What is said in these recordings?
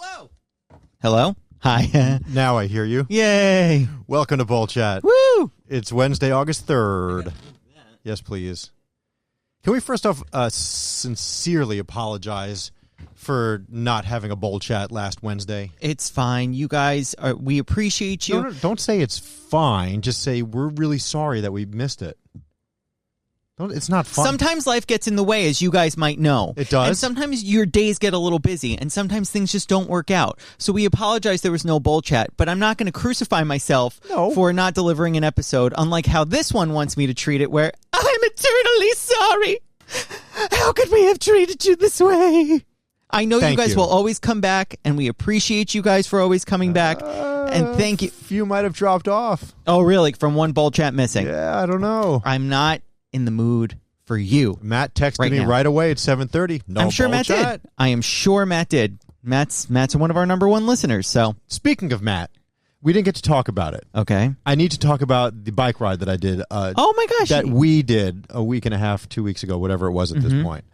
Hello. Hello? Hi. Now I hear you. Yay. Welcome to Bowl Chat. Woo. It's Wednesday, August 3rd. Yes, please. Can we first off sincerely apologize for not having a Bowl Chat last Wednesday? It's fine. You guys, we appreciate you. No, don't say it's fine. Just say we're really sorry that we missed it. It's not fun. Sometimes life gets in the way, as you guys might know. It does. And sometimes your days get a little busy, and sometimes things just don't work out. So we apologize there was no Bowl Chat, but I'm not going to crucify myself for not delivering an episode, unlike how this one wants me to treat it, where I'm eternally sorry. How could we have treated you this way? I know you guys will always come back, and we appreciate you guys for always coming back. And thank you. A few might have dropped off. Oh, really? From one Bowl Chat missing? Yeah, I don't know. I'm not in the mood for you. Matt texted me right away at 7:30. No, I'm sure Bowl Matt Chat. did. I am sure Matt did. Matt's one of our number one listeners. So speaking of Matt, we didn't get to talk about it. Okay. I need to talk about the bike ride that I did. Oh my gosh. That we did a week and a half, 2 weeks ago, whatever it was at this point.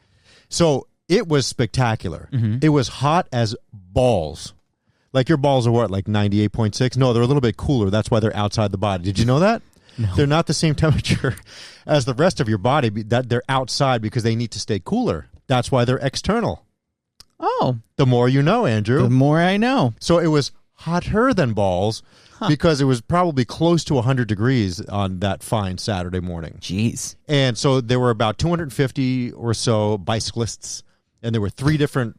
So it was spectacular. It was hot as balls. Like your balls are what, like 98.6? No, they're a little bit cooler. That's why they're outside the body. Did you know that? No. They're not the same temperature as the rest of your body. That they're outside because they need to stay cooler. That's why they're external. Oh. The more you know, Andrew. The more I know. So it was hotter than balls because it was probably close to 100 degrees on that fine Saturday morning. Jeez. And so there were about 250 or so bicyclists, and there were 3 different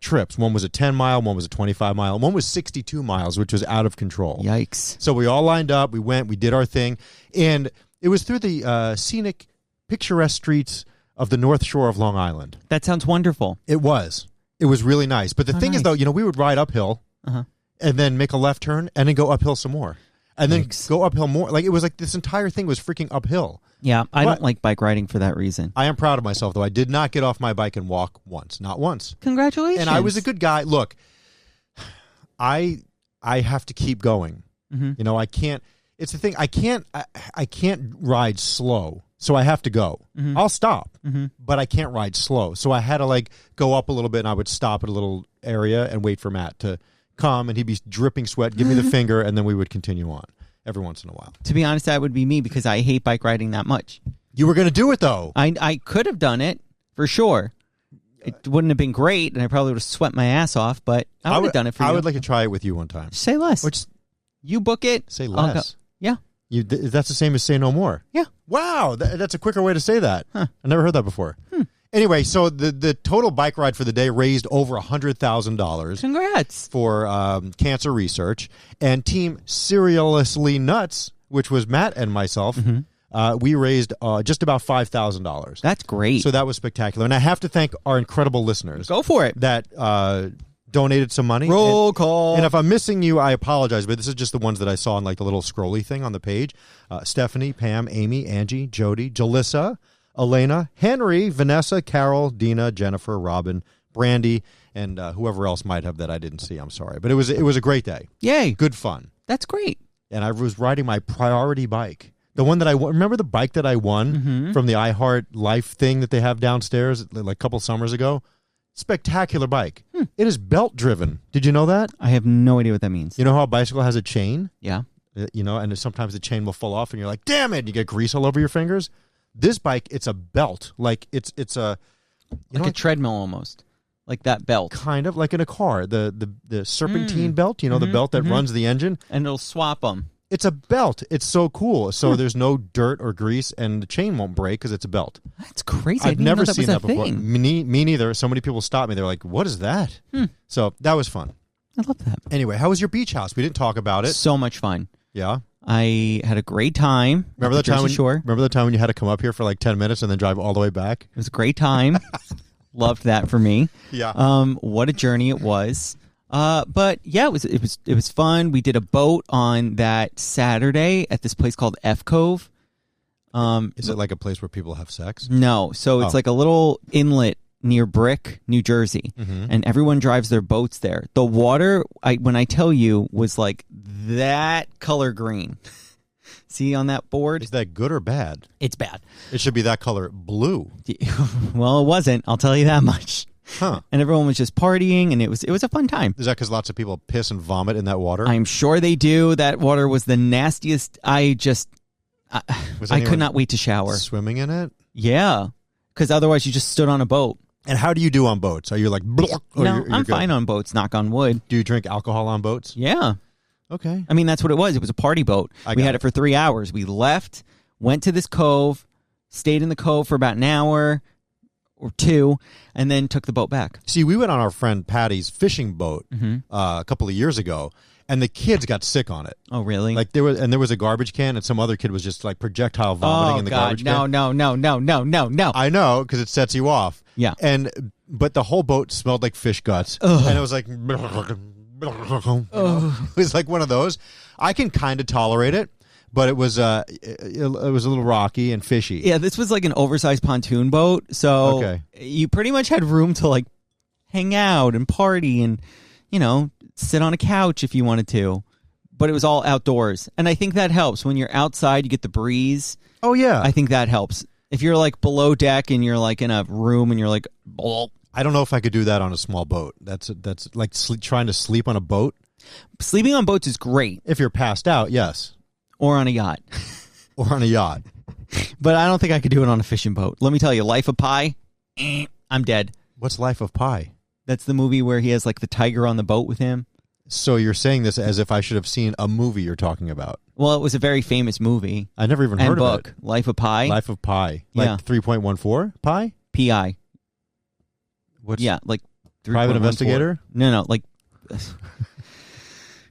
trips. One was a 10-mile, one was a 25-mile, one was 62 miles, which was out of control. Yikes. So we all lined up, we went, we did our thing, and it was through the scenic, picturesque streets of the North Shore of Long Island. That sounds wonderful. It was. It was really nice. But the thing is, though, we would ride uphill and then make a left turn and then go uphill some more. And then go uphill more. Like, it was like this entire thing was freaking uphill. Yeah, I don't like bike riding for that reason. I am proud of myself, though. I did not get off my bike and walk once. Not once. Congratulations. And I was a good guy. Look, I have to keep going. I can't. It's the thing. I can't ride slow, so I have to go. I'll stop, but I can't ride slow. So I had to go up a little bit, and I would stop at a little area and wait for Matt to come, and he'd be dripping sweat, give me the finger, and then we would continue on every once in a while. To be honest, that would be me because I hate bike riding that much. You were going to do it, though. I could have done it, for sure. It wouldn't have been great, and I probably would have sweat my ass off, but I would have done it for you. I would like to try it with you one time. Say less. You book it. Say less. Yeah. That's the same as say no more. Yeah. Wow, that's a quicker way to say that. Huh. I never heard that before. Anyway, so the total bike ride for the day raised over $100,000. Congrats. For cancer research. And Team Seriously Nuts, which was Matt and myself, we raised just about $5,000. That's great. So that was spectacular. And I have to thank our incredible listeners. Go for it. That donated some money. Roll call. And if I'm missing you, I apologize, but this is just the ones that I saw in the little scrolly thing on the page. Stephanie, Pam, Amy, Angie, Jody, Jalissa, Elena, Henry, Vanessa, Carol, Dina, Jennifer, Robin, Brandy, and whoever else might have that I didn't see. I'm sorry. But it was a great day. Yay. Good fun. That's great. And I was riding my priority bike. The one that I remember the bike that I won from the iHeart Life thing that they have downstairs a couple summers ago? Spectacular bike. It is belt driven. Did you know that? I have no idea what that means. You know how a bicycle has a chain? Yeah. And sometimes the chain will fall off and you're like, damn it, and you get grease all over your fingers. This bike, it's a belt. Like it's a a treadmill almost. Like that belt. Kind of like in a car. The serpentine belt, the belt that runs the engine. And it'll swap them. It's a belt. It's so cool. So there's no dirt or grease, and the chain won't break because it's a belt. That's crazy. I've never seen that before. Thing. Me neither. So many people stopped me. They're like, what is that? So that was fun. I love that. Anyway, how was your beach house? We didn't talk about it. So much fun. Yeah. I had a great time. Remember the time when you had to come up here for 10 minutes and then drive all the way back? It was a great time. Loved that for me. Yeah. What a journey it was. But yeah, it was fun. We did a boat on that Saturday at this place called F Cove. Is it like a place where people have sex? No. So it's like a little inlet near Brick, New Jersey, and everyone drives their boats there. The water, when I tell you, was like that color green. See on that board? Is that good or bad? It's bad. It should be that color blue. Well, it wasn't. I'll tell you that much. Huh. And everyone was just partying, and it was a fun time. Is that because lots of people piss and vomit in that water? I'm sure they do. That water was the nastiest. I could not wait to shower. Swimming in it? Yeah, because otherwise you just stood on a boat. And how do you do on boats? Are you like... No, I'm fine on boats, knock on wood. Do you drink alcohol on boats? Yeah. Okay. I mean, that's what it was. It was a party boat. We had it for 3 hours. We left, went to this cove, stayed in the cove for about an hour or two, and then took the boat back. See, we went on our friend Patty's fishing boat a couple of years ago, and the kids got sick on it. Oh, really? Like there was a garbage can, and some other kid was just like projectile vomiting in the garbage can. No. I know, because it sets you off. Yeah. But the whole boat smelled like fish guts, and it was like, it was like one of those. I can kind of tolerate it, but it was a little rocky and fishy. Yeah, this was like an oversized pontoon boat, so you pretty much had room to like hang out and party and sit on a couch if you wanted to, but it was all outdoors. And I think that helps. When you're outside, you get the breeze. Oh, yeah. I think that helps. If you're like below deck and you're like in a room and you're like... I don't know if I could do that on a small boat. That's like trying to sleep on a boat. Sleeping on boats is great. If you're passed out, yes. Or on a yacht. Or on a yacht. But I don't think I could do it on a fishing boat. Let me tell you, Life of Pi, I'm dead. What's Life of Pi? That's the movie where he has like the tiger on the boat with him. So you're saying this as if I should have seen a movie you're talking about. Well, it was a very famous movie. I never even heard of it. Life of Pi. Life of Pi. Like 3.14 pi? P.I. What's like Private Investigator? No, like...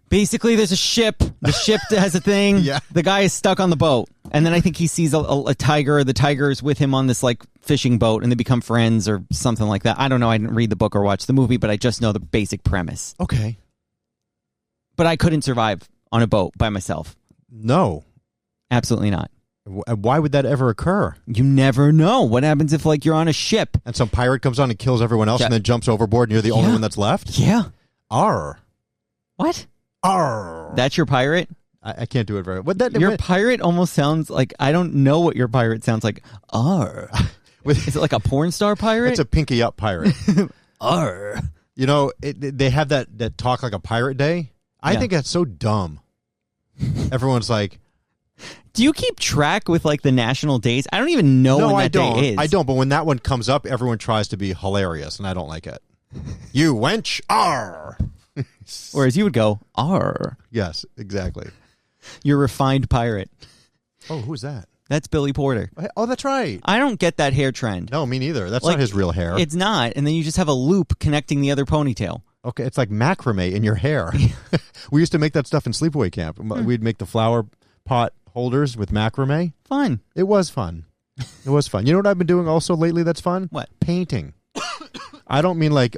Basically, there's a ship. The ship has a thing. Yeah. The guy is stuck on the boat. And then I think he sees a tiger. The tiger is with him on this like fishing boat, and they become friends or something like that. I don't know. I didn't read the book or watch the movie, but I just know the basic premise. Okay. But I couldn't survive on a boat by myself. No. Absolutely not. Why would that ever occur? You never know. What happens if like you're on a ship? And some pirate comes on and kills everyone else and then jumps overboard and you're the only one that's left? Yeah. Arr. What? Arr. That's your pirate? I can't do it very well. Your pirate almost sounds like, I don't know what your pirate sounds like. Arr. Is it like a porn star pirate? It's a pinky up pirate. Arr. You know, they have that talk like a pirate day. I think that's so dumb. Everyone's like... Do you keep track with like the national days? I don't even know when that day is. I don't, but when that one comes up, everyone tries to be hilarious, and I don't like it. You wench, arr! Whereas you would go, arr. Yes, exactly. You're a refined pirate. Oh, who's that? That's Billy Porter. Oh, that's right. I don't get that hair trend. No, me neither. That's not his real hair. It's not. And then you just have a loop connecting the other ponytail. Okay, it's like macrame in your hair. We used to make that stuff in sleepaway camp. We'd make the flower pot holders with macrame. Fun. It was fun. It was fun. You know what I've been doing also lately that's fun? What? Painting. I don't mean like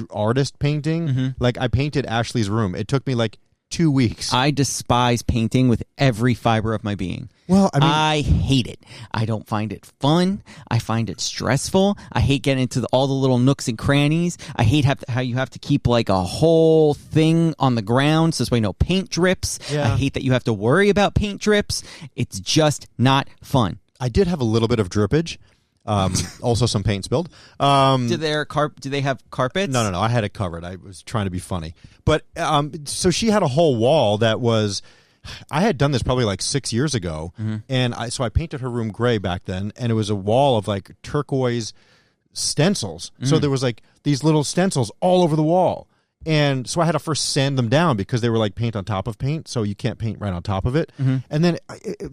artist painting. Mm-hmm. Like I painted Ashley's room. It took me like 2 weeks. I despise painting with every fiber of my being. Well, I hate it. I don't find it fun. I find it stressful. I hate getting into all the little nooks and crannies. I hate how you have to keep like a whole thing on the ground so this way no paint drips. Yeah. I hate that you have to worry about paint drips. It's just not fun. I did have a little bit of drippage. Also some paint spilled. Do they have carpets? No. I had it covered. I was trying to be funny. But so she had a whole wall that was... I had done this probably like 6 years ago, and so I painted her room gray back then, and it was a wall of like turquoise stencils. So there was like these little stencils all over the wall. And so I had to first sand them down because they were like paint on top of paint, so you can't paint right on top of it. And then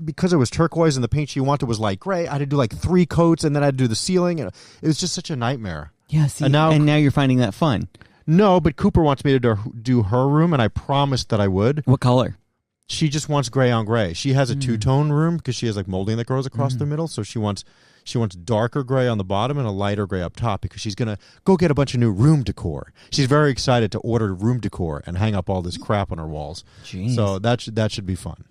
because it was turquoise and the paint she wanted was light gray, I had to do like 3 coats, and then I had to do the ceiling. And it was just such a nightmare. Yeah, see, and now you're finding that fun. No, but Cooper wants me to do her room, and I promised that I would. What color? She just wants gray on gray. She has a two-tone room because she has like molding that grows across the middle, so she wants darker gray on the bottom and a lighter gray up top because she's going to go get a bunch of new room decor. She's very excited to order room decor and hang up all this crap on her walls. Jeez. So that should be fun.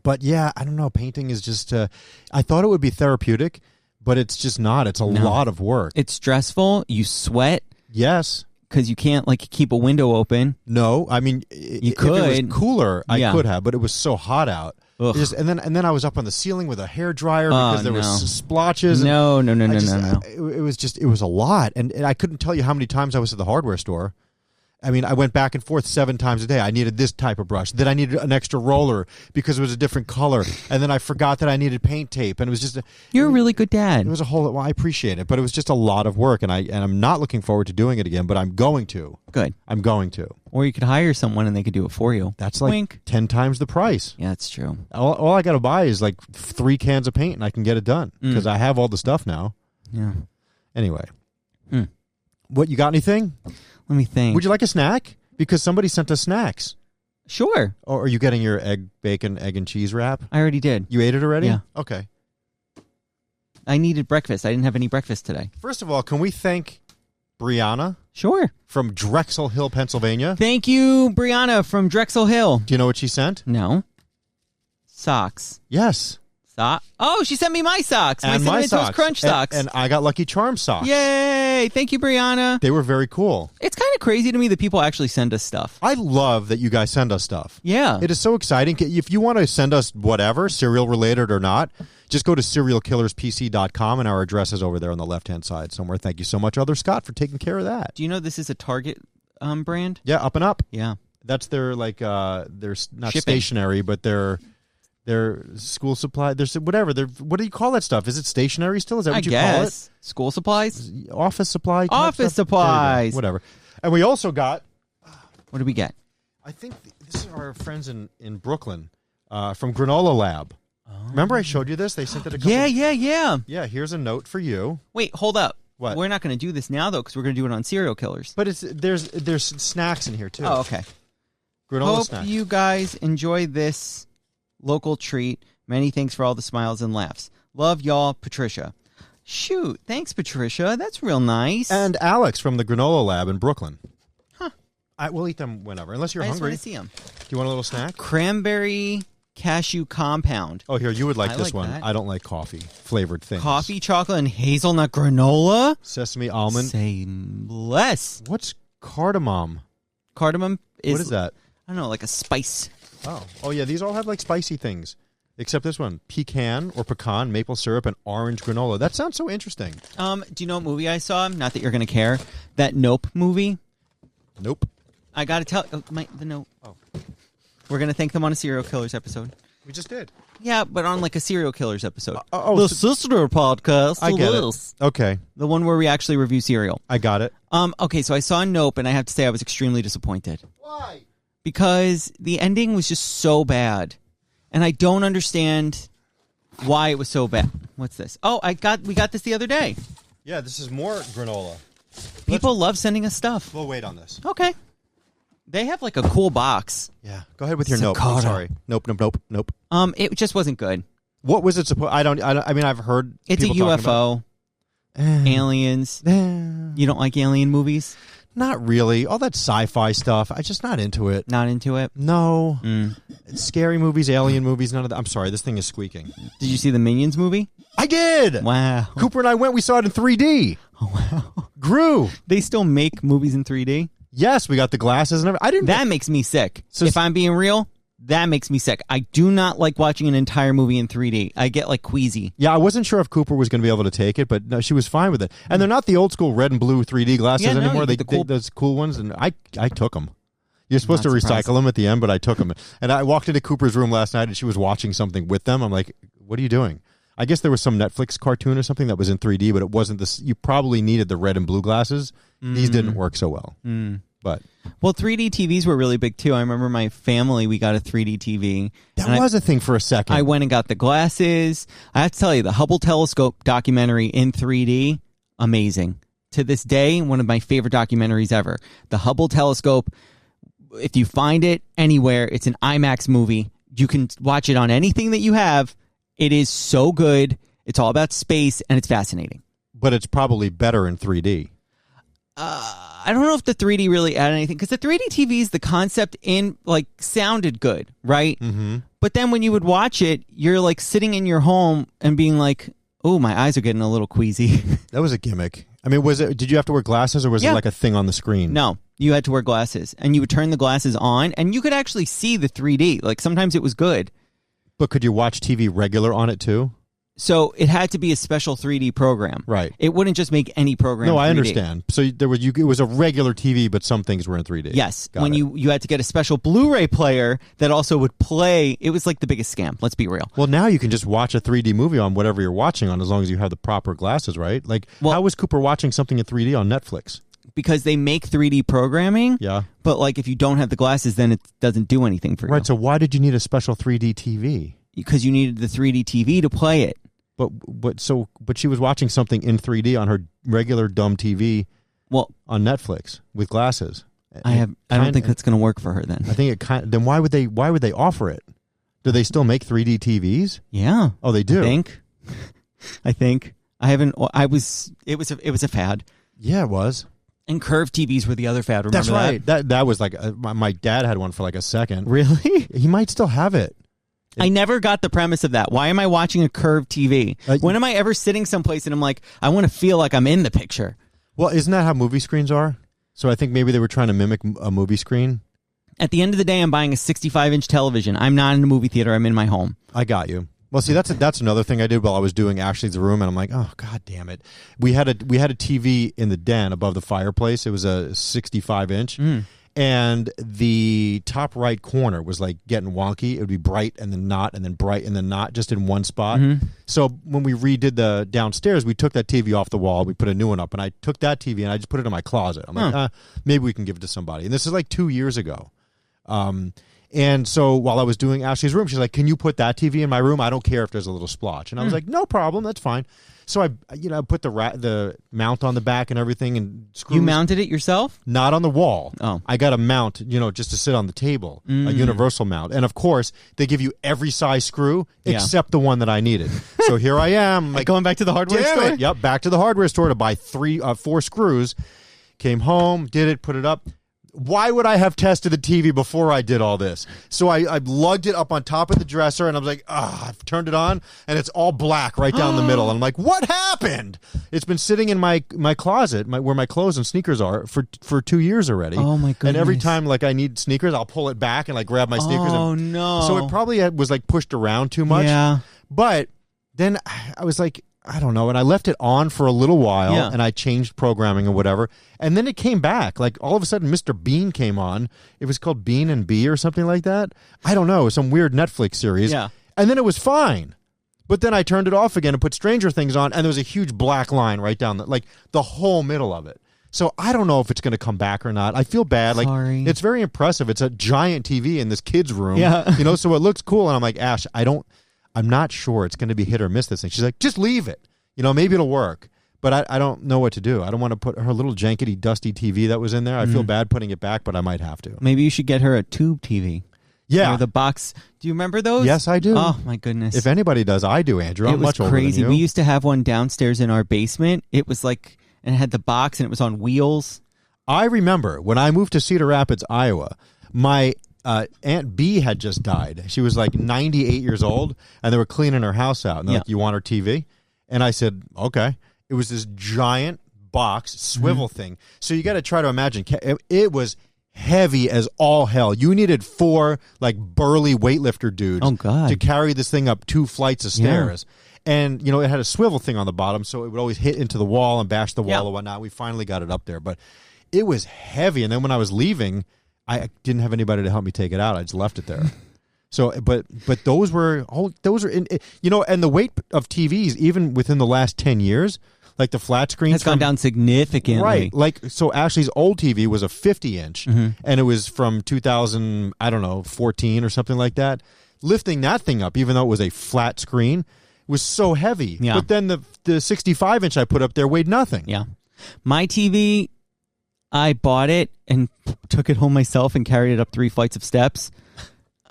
But yeah, I don't know. Painting is just I thought it would be therapeutic, but it's just not. It's a lot of work. It's stressful. You sweat. Yes. Because you can't like keep a window open. No, I mean, you could. If it was cooler, I could have, but it was so hot out. And then I was up on the ceiling with a hairdryer because there was splotches. No. It was a lot, and I couldn't tell you how many times I was at the hardware store. I mean, I went back and forth 7 times a day. I needed this type of brush. Then I needed an extra roller because it was a different color. And then I forgot that I needed paint tape. And it was just... You're a really good dad. It was a whole... Well, I appreciate it. But it was just a lot of work. And I'm not looking forward to doing it again, but I'm going to. Good. I'm going to. Or you could hire someone and they could do it for you. That's like Wink. 10 times the price. Yeah, that's true. All I got to buy is like 3 cans of paint and I can get it done. Because I have all the stuff now. Yeah. Anyway. What, you got anything? Let me think. Would you like a snack? Because somebody sent us snacks. Sure. Or are you getting your egg and cheese wrap? I already did. You ate it already? Yeah. Okay. I needed breakfast. I didn't have any breakfast today. First of all, can we thank Brianna? Sure. From Drexel Hill, Pennsylvania. Thank you, Brianna from Drexel Hill. Do you know what she sent? No. Socks. Yes. Oh, she sent me my socks. And my my Cinnamon Toast Crunch socks. And I got Lucky Charms socks. Yay. Thank you, Brianna. They were very cool. It's kind of crazy to me that people actually send us stuff. I love that you guys send us stuff. Yeah. It is so exciting. If you want to send us whatever, cereal related or not, just go to serialkillerspc.com and our address is over there on the left-hand side somewhere. Thank you so much, Other Scott, for taking care of that. Do you know this is a Target brand? Yeah, Up and Up. Yeah. That's their, like, they're not Shipping. stationary, but they're school supply. There's whatever. What do you call that stuff? Is it stationary still? Is that what you call it? School supplies? Office supply? Office supplies. Whatever. And we also got... What did we get? I think this is our friends in Brooklyn from Granola Lab. Oh. Remember I showed you this? They sent it a couple... Yeah. Yeah, here's a note for you. Wait, hold up. What? We're not going to do this now, though, because we're going to do it on Serial Killers. But there's snacks in here, too. Oh, okay. Granola snacks. Hope you guys enjoy this local treat. Many thanks for all the smiles and laughs. Love y'all, Patricia. Shoot. Thanks, Patricia. That's real nice. And Alex from the Granola Lab in Brooklyn. Huh. We'll eat them whenever, unless you're hungry. I just want to see them. Do you want a little snack? Cranberry cashew compound. Oh, here, you would like this one. That. I don't like coffee-flavored things. Coffee, chocolate, and hazelnut granola? Sesame almond. Say less. What's cardamom? Cardamom is... What is that? I don't know, like a spice. Oh yeah, these all have like spicy things. Except this one, pecan or pecan, maple syrup, and orange granola. That sounds so interesting. Do you know what movie I saw? Not that you're going to care. That Nope movie? Nope. I got to tell... the Nope. Oh. We're going to thank them on a Serial Killers episode. We just did. Yeah, but on like a Serial Killers episode. The sister podcast. I get it. Okay. The one where we actually review cereal. I got it. Okay, so I saw Nope, and I have to say I was extremely disappointed. Why? Because the ending was just so bad. And I don't understand why it was so bad. What's this? Oh, we got this the other day. Yeah, this is more granola. People love sending us stuff. We'll wait on this. Okay. They have like a cool box. Yeah. Go ahead with your nope. I'm sorry. Nope. It just wasn't good. What was it supposed? I mean, I've heard it's a UFO. Aliens. You don't like alien movies? Not really. All that sci-fi stuff, I'm just not into it. Not into it? No. Scary movies, alien movies, none of that. I'm sorry, this thing is squeaking. Did you see the Minions movie? I did! Wow. Cooper and I went, we saw it in 3D. Oh, wow. Gru. They still make movies in 3D? Yes, we got the glasses and everything. That makes me sick. So if I'm being real, that makes me sick. I do not like watching an entire movie in 3D. I get like queasy. Yeah, I wasn't sure if Cooper was going to be able to take it, but no, she was fine with it. And they're not the old school red and blue 3D glasses anymore. Those cool ones, and I took them. You're supposed to recycle them at the end, but I took them. And I walked into Cooper's room last night, and she was watching something with them. I'm like, what are you doing? I guess there was some Netflix cartoon or something that was in 3D, but it wasn't this. You probably needed the red and blue glasses. These didn't work so well. But 3D TVs were really big too. I remember my family, we got a 3D TV. That was a thing for a second. I went and got the glasses. I have to tell you, the Hubble Telescope documentary in 3D, amazing. To this day, one of my favorite documentaries ever. The Hubble Telescope, if you find it anywhere, it's an IMAX movie. You can watch it on anything that you have. It is so good. It's all about space, and it's fascinating. But it's probably better in 3D. I don't know if the 3D really added anything, because the 3D TVs, the concept sounded good, right? Mm-hmm. But then when you would watch it, you're like sitting in your home and being like, oh, my eyes are getting a little queasy. That was a gimmick. I mean, did you have to wear glasses, or was it like a thing on the screen? No, you had to wear glasses, and you would turn the glasses on, and you could actually see the 3D. Like sometimes it was good. But could you watch TV regular on it too? So it had to be a special 3D program. Right. It wouldn't just make any program. No, 3D. I understand. So it was a regular TV, but some things were in 3D. Yes. When you had to get a special Blu-ray player that also would play. It was like the biggest scam. Let's be real. Well, now you can just watch a 3D movie on whatever you're watching on, as long as you have the proper glasses, right? Like, how was Cooper watching something in 3D on Netflix? Because they make 3D programming. Yeah. But like, if you don't have the glasses, then it doesn't do anything for you. Right. So why did you need a special 3D TV? Because you needed the 3D TV to play it. But she was watching something in 3D on her regular dumb TV. Well, on Netflix with glasses. I don't think that's going to work for her then. I think it then why would they offer it? Do they still make 3D TVs? Yeah. Oh, they do. I think. I haven't. It was a fad. Yeah, it was. And curved TVs were the other fad. Remember that's right. That was like my dad had one for like a second. Really? He might still have it. I never got the premise of that. Why am I watching a curved TV? When am I ever sitting someplace and I'm like, I want to feel like I'm in the picture? Well, isn't that how movie screens are? So I think maybe they were trying to mimic a movie screen. At the end of the day, I'm buying a 65-inch television. I'm not in a movie theater. I'm in my home. I got you. Well, see, that's another thing I did while I was doing Ashley's room, and I'm like, oh, God damn it. We had a TV in the den above the fireplace. It was a 65-inch. And the top right corner was like getting wonky. It would be bright and then not, and then bright and then not, just in one spot. So when we redid the downstairs, we took that TV off the wall. We put a new one up, and I took that TV and I just put it in my closet. I'm like, maybe we can give it to somebody. And this is like 2 years ago. And so while I was doing Ashley's room, she's like, can you put that TV in my room? I don't care if there's a little splotch. And I was like, no problem. That's fine. So I put the mount on the back and everything and screws. You mounted it yourself? Not on the wall. Oh. I got a mount, just to sit on the table, a universal mount. And of course, they give you every size screw except the one that I needed. So here I am. Like, going back to the hardware store? It. Yep, back to the hardware store to buy 4 screws. Came home, did it, put it up. Why would I have tested the TV before I did all this? So I lugged it up on top of the dresser, and I was like, I've turned it on, and it's all black right down the middle. And I'm like, what happened? It's been sitting in my closet, where my clothes and sneakers are, for 2 years already. Oh, my goodness. And every time like I need sneakers, I'll pull it back and like grab my sneakers. Oh, no. So it probably was like pushed around too much. Yeah. But then I was like, I don't know. And I left it on for a little while, and I changed programming or whatever. And then it came back. Like, all of a sudden, Mr. Bean came on. It was called Bean and Bee or something like that. I don't know. Some weird Netflix series. Yeah. And then it was fine. But then I turned it off again and put Stranger Things on, and there was a huge black line right down the whole middle of it. So I don't know if it's going to come back or not. I feel bad. Sorry. It's very impressive. It's a giant TV in this kid's room. Yeah. So it looks cool. And I'm like, Ash, I'm not sure it's going to be hit or miss this thing. She's like, just leave it. Maybe it'll work. But I don't know what to do. I don't want to put her little jankety, dusty TV that was in there. I feel bad putting it back, but I might have to. Maybe you should get her a tube TV. Yeah. The box. Do you remember those? Yes, I do. Oh, my goodness. If anybody does, I do, Andrew. I'm much older than you. It was crazy. We used to have one downstairs in our basement. It was like, and it had the box, and it was on wheels. I remember when I moved to Cedar Rapids, Iowa, my Aunt B had just died. She was like 98 years old, and they were cleaning her house out. And they're like, you want her TV? And I said, okay. It was this giant box, swivel thing. So you got to try to imagine. It was heavy as all hell. You needed 4 like burly weightlifter dudes to carry this thing up 2 flights of stairs. Yeah. And, it had a swivel thing on the bottom, so it would always hit into the wall and bash the wall and whatnot. We finally got it up there. But it was heavy. And then when I was leaving, I didn't have anybody to help me take it out. I just left it there. So, but those were, and the weight of TVs, even within the last 10 years, like the flat screen has gone down significantly. Right. Like, so Ashley's old TV was a 50-inch, and it was from 2014 or something like that. Lifting that thing up, even though it was a flat screen, was so heavy. Yeah. But then the 65-inch I put up there weighed nothing. Yeah. My TV, I bought it and took it home myself and carried it up 3 flights of steps.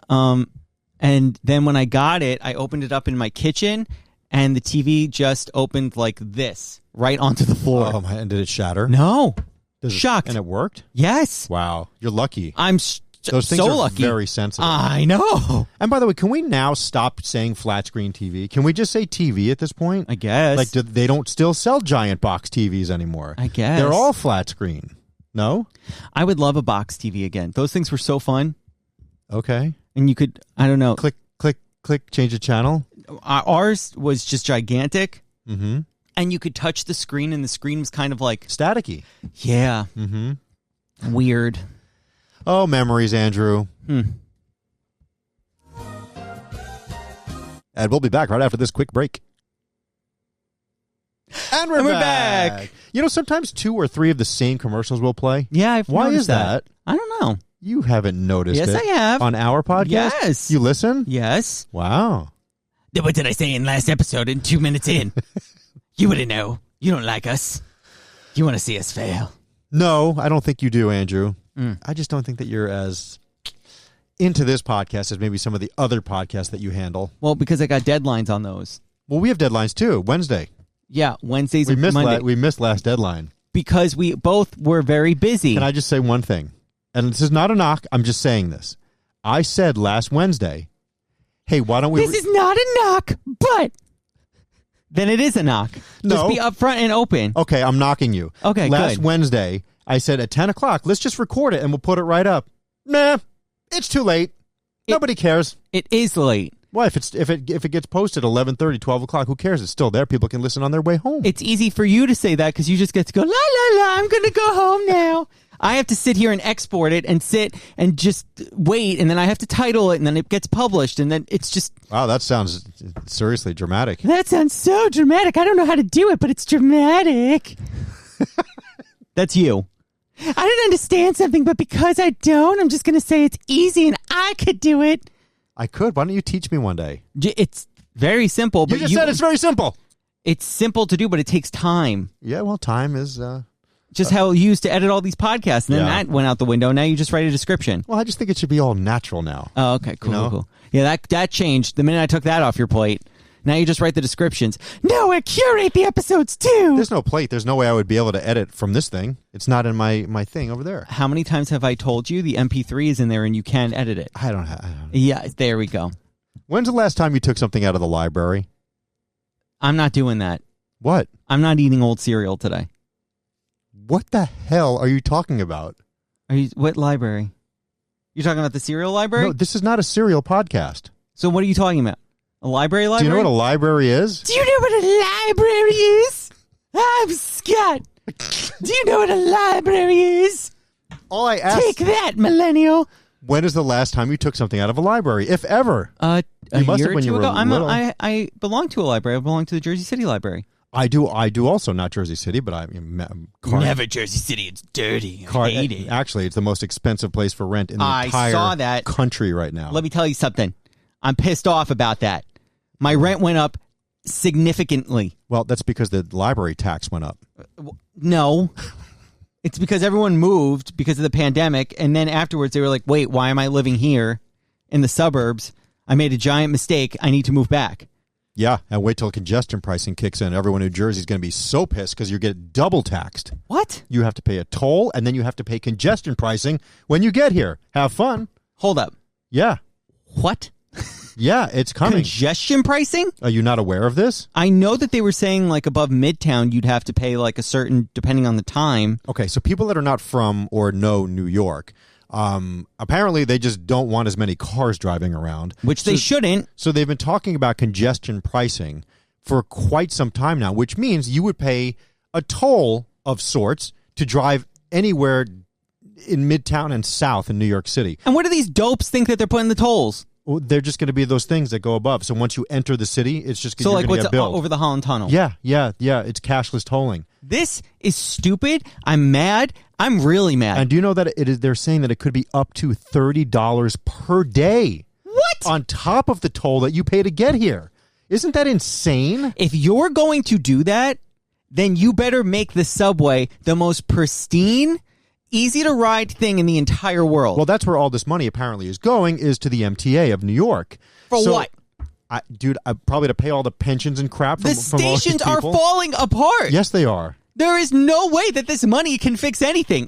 And then when I got it, I opened it up in my kitchen, and the TV just opened like this, right onto the floor. Oh, man. Did it shatter? No. Shocked. And it worked? Yes. Wow. You're lucky. I'm Those things so are lucky. Very sensitive. I know. And by the way, can we now stop saying flat screen TV? Can we just say TV at this point? I guess. Like, they don't still sell giant box TVs anymore. I guess. They're all flat screen. No? I would love a box TV again. Those things were so fun. Okay. And you could, I don't know. Click, click, click, change the channel? Ours was just gigantic. Mm-hmm. And you could touch the screen, and the screen was kind of like... staticky. Yeah. Mm-hmm. Weird. Oh, memories, Andrew. And we'll be back right after this quick break. And we're back. You know, sometimes 2 or 3 of the same commercials will play. Yeah, Why is that? I don't know. You haven't noticed it. Yes, I have. On our podcast? Yes. You listen? Yes. Wow. What did I say in last episode in 2 minutes in? You wouldn't know. You don't like us. You want to see us fail. No, I don't think you do, Andrew. I just don't think that you're as into this podcast as maybe some of the other podcasts that you handle. Well, because I got deadlines on those. Well, we have deadlines too. Wednesday. Yeah, Wednesdays and Monday. We missed last deadline. Because we both were very busy. Can I just say one thing? And this is not a knock. I'm just saying this. I said last Wednesday, hey, why don't we... This is not a knock, but... Then it is a knock. No. Just be upfront and open. Okay, I'm knocking you. Okay, Last good. Wednesday, I said at 10 o'clock, let's just record it and we'll put it right up. Nah, it's too late. Nobody cares. It is late. Why? If it gets posted 11:30, 12 o'clock, who cares? It's still there. People can listen on their way home. It's easy for you to say that because you just get to go, la, la, la, I'm going to go home now. I have to sit here and export it and sit and just wait, and then I have to title it, and then it gets published, and then it's just... Wow, that sounds seriously dramatic. That sounds so dramatic. I don't know how to do it, but it's dramatic. That's you. I didn't understand something, but because I don't, I'm just going to say it's easy, and I could do it. I could. Why don't you teach me one day? It's very simple. But you just said it's very simple. It's simple to do, but it takes time. Yeah, well, time is... Just how you used to edit all these podcasts, and then that went out the window. Now you just write a description. Well, I just think it should be all natural now. Oh, okay, cool, cool. Yeah, that changed the minute I took that off your plate. Now you just write the descriptions. No, I curate the episodes too. There's no plate. There's no way I would be able to edit from this thing. It's not in my thing over there. How many times have I told you the MP3 is in there and you can edit it? I don't. Yeah, there we go. When's the last time you took something out of the library? I'm not doing that. What? I'm not eating old cereal today. What the hell are you talking about? What library? You're talking about the cereal library? No, this is not a cereal podcast. So what are you talking about? A library? Do you know what a library is? Do you know what a library is? I'm Scott. Do you know what a library is? All I asked... Take that, millennial. When is the last time you took something out of a library, if ever? A year or two ago. I belong to a library. I belong to the Jersey City Library. I do also, not Jersey City, but never Jersey City. It's dirty. I hate it. Actually, it's the most expensive place for rent in the entire country right now. Let me tell you something. I'm pissed off about that. My rent went up significantly. Well, that's because the library tax went up. No. It's because everyone moved because of the pandemic, and then afterwards they were like, wait, why am I living here in the suburbs? I made a giant mistake. I need to move back. Yeah, and wait till congestion pricing kicks in. Everyone in New Jersey is going to be so pissed because you get double taxed. What? You have to pay a toll, and then you have to pay congestion pricing when you get here. Have fun. Hold up. Yeah. What? Yeah, it's coming. Congestion pricing? Are you not aware of this? I know that they were saying like above Midtown you'd have to pay like a certain, depending on the time. Okay, so people that are not from or know New York, apparently they just don't want as many cars driving around. Which they shouldn't. So they've been talking about congestion pricing for quite some time now, which means you would pay a toll of sorts to drive anywhere in Midtown and South in New York City. And what do these dopes think that they're putting the tolls? Well, they're just going to be those things that go above. So once you enter the city, it's just going to get billed. Over the Holland Tunnel? Yeah. It's cashless tolling. This is stupid. I'm mad. I'm really mad. And do you know that they're saying that it could be up to $30 per day? What? On top of the toll that you pay to get here. Isn't that insane? If you're going to do that, then you better make the subway the most pristine, easy to ride thing in the entire world. Well, that's where all this money apparently is going, is to the MTA of New York. For what? Probably to pay all the pensions and crap from all these people. The stations are falling apart. Yes, they are. There is no way that this money can fix anything.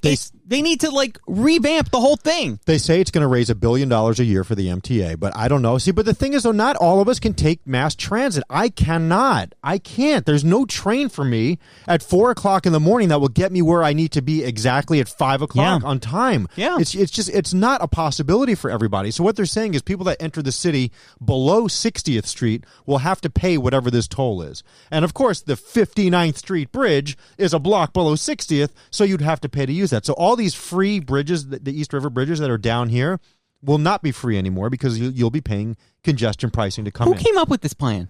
They need to, like, revamp the whole thing. They say it's going to raise $1 billion a year for the MTA, but I don't know. See, but the thing is, though, not all of us can take mass transit. I cannot. I can't. There's no train for me at 4 o'clock in the morning that will get me where I need to be exactly at 5 o'clock on time. Yeah. It's not a possibility for everybody. So what they're saying is people that enter the city below 60th Street will have to pay whatever this toll is. And, of course, the 59th Street Bridge is a block below 60th, so you'd have to pay to use that. So all these free bridges, the East River bridges that are down here, will not be free anymore because you'll be paying congestion pricing to come in. Who came up with this plan?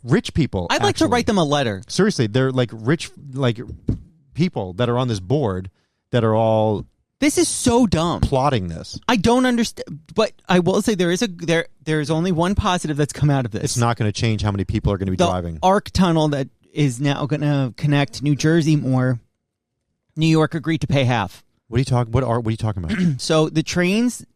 Rich people. I'd like to write them a letter. Seriously, they're like rich, like people that are on this board that are all. This is so dumb. Plotting this. I don't understand, but I will say there's only one positive that's come out of this. It's not going to change how many people are going to be driving. The ARC tunnel that is now going to connect New Jersey more. New York agreed to pay half. What are you talking? What are you talking about? So the trains.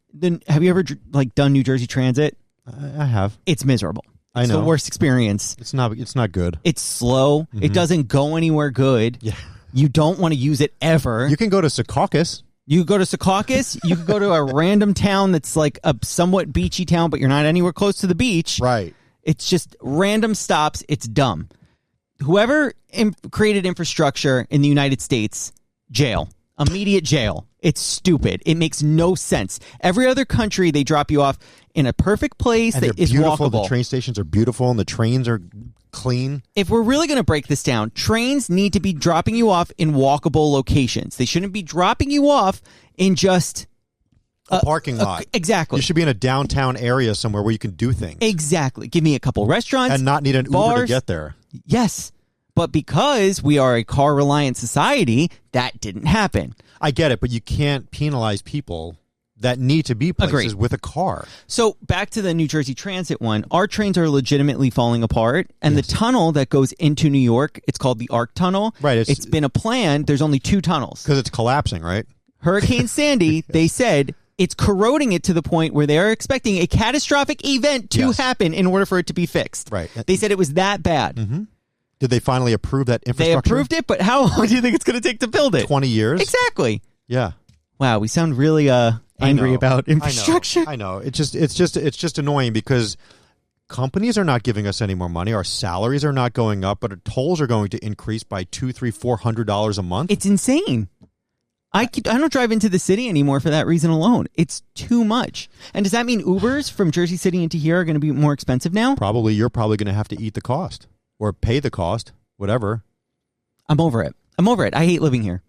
Have you ever done New Jersey Transit? I have. It's miserable. It's the worst experience. It's not good. It's slow. Mm-hmm. It doesn't go anywhere good. Yeah. You don't want to use it ever. You can go to Secaucus. You go to Secaucus. You can go to a random town that's like a somewhat beachy town, but you're not anywhere close to the beach. Right. It's just random stops. It's dumb. Whoever created infrastructure in the United States, jail. Immediate jail. It's stupid. It makes no sense. Every other country, they drop you off in a perfect place that is beautiful. walkable. The train stations are beautiful and the trains are clean. If we're really going to break this down, trains need to be dropping you off in walkable locations. They shouldn't be dropping you off in just a parking lot. Exactly. You should be in a downtown area somewhere where you can do things. Exactly. Give me a couple restaurants. And not need an Uber to get there. Yes. But because we are a car-reliant society, that didn't happen. I get it, but you can't penalize people that need to be places with a car. So back to the New Jersey Transit one, our trains are legitimately falling apart, and the tunnel that goes into New York, it's called the ARC Tunnel. Right. It's been a plan. There's only 2 tunnels. Because it's collapsing, right? Hurricane Sandy, they said, it's corroding it to the point where they are expecting a catastrophic event to happen in order for it to be fixed. Right. They said it was that bad. Mm-hmm. Did they finally approve that infrastructure? They approved it, but how long do you think it's going to take to build it? 20 years? Exactly. Yeah. Wow, we sound really angry about infrastructure. I know. It's just annoying because companies are not giving us any more money. Our salaries are not going up, but our tolls are going to increase by $200-$400 a month. It's insane. I don't drive into the city anymore for that reason alone. It's too much. And does that mean Ubers from Jersey City into here are going to be more expensive now? Probably. You're probably going to have to eat the cost. Or pay the cost, whatever. I'm over it. I hate living here.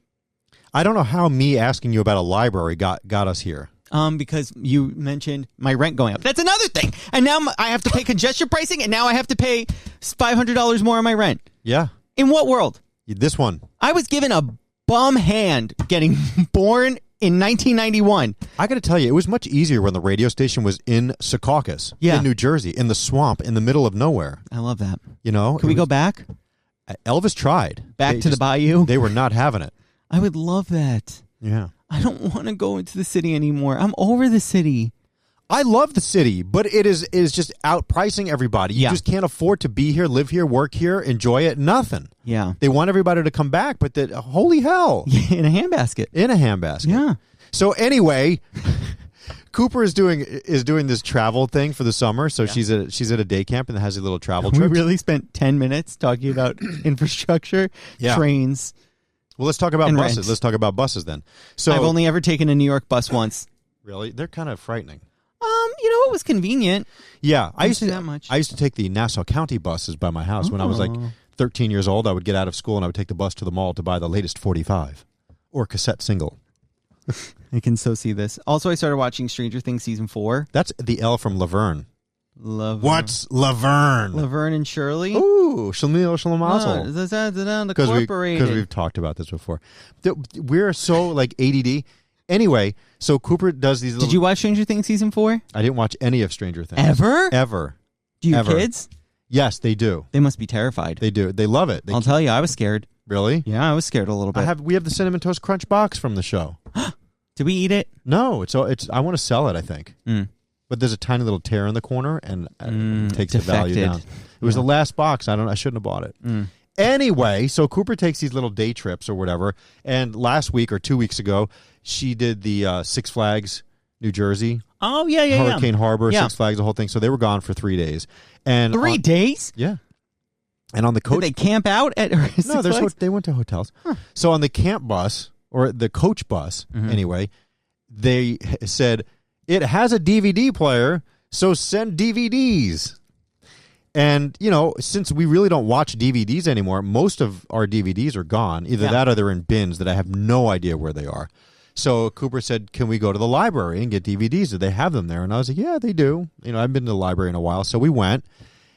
I don't know how me asking you about a library got us here. Because you mentioned my rent going up. That's another thing. And now I have to pay congestion pricing, and now I have to pay $500 more on my rent. Yeah. In what world? This one. I was given a bum hand getting born in 1991. I got to tell you, it was much easier when the radio station was in Secaucus, in New Jersey, in the swamp, in the middle of nowhere. I love that. You know? Can we go back? Elvis tried. Back to the bayou? They were not having it. I would love that. Yeah. I don't want to go into the city anymore. I'm over the city. I love the city, but it is just outpricing everybody. You just can't afford to be here, live here, work here, enjoy it. Nothing. Yeah. They want everybody to come back, but holy hell. In a handbasket. In a handbasket. Yeah. So anyway, Cooper is doing this travel thing for the summer. So she's at a day camp and has a little travel trip. We really spent 10 minutes talking about infrastructure, trains. Well, let's talk about buses. Rent. Let's talk about buses then. So I've only ever taken a New York bus once. Really? They're kind of frightening. It was convenient. Yeah, I used to take the Nassau County buses by my house when I was like 13 years old. I would get out of school and I would take the bus to the mall to buy the latest 45 or cassette single. I can so see this. Also, I started watching Stranger Things season 4. That's the L from Laverne. What's Laverne? Laverne and Shirley. Ooh, Shamil Shalamazel. The Corporated. Because we've talked about this before. We're so like ADD. Anyway, so Cooper does these little... Did you watch Stranger Things season 4? I didn't watch any of Stranger Things. Ever? Do your kids? Yes, they do. They must be terrified. They do. They love it. I'll tell you, I was scared. Really? Yeah, I was scared a little bit. We have the Cinnamon Toast Crunch box from the show. Did we eat it? No, it's. I want to sell it, I think. But there's a tiny little tear in the corner, and it takes the value down. It was the last box. I shouldn't have bought it. Anyway, so Cooper takes these little day trips or whatever. And last week or 2 weeks ago, she did the Six Flags, New Jersey. Oh, yeah. Hurricane Harbor, Six Flags, the whole thing. So they were gone for 3 days. And 3 days? Yeah. And on the coach... Did they camp out at Six Flags? They went to hotels. Huh. So on the camp bus, or the coach bus, anyway, they said, it has a DVD player, so send DVDs. And, since we really don't watch DVDs anymore, most of our DVDs are gone. Either that or they're in bins that I have no idea where they are. So Cooper said, can we go to the library and get DVDs? Do they have them there? And I was like, yeah, they do. I've been to the library in a while. So we went,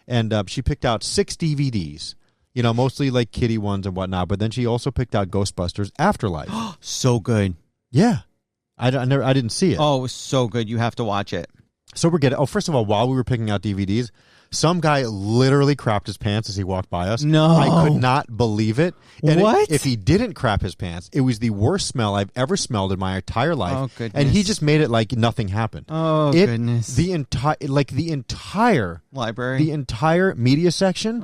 and she picked out 6 DVDs, mostly like kiddie ones and whatnot. But then she also picked out Ghostbusters Afterlife. So good. Yeah. I didn't see it. Oh, it was so good. You have to watch it. So we're getting... Oh, first of all, while we were picking out DVDs... Some guy literally crapped his pants as he walked by us. No. I could not believe it. And what? If he didn't crap his pants, it was the worst smell I've ever smelled in my entire life. Oh, goodness. And he just made it like nothing happened. Oh, goodness. The entire library, the entire media section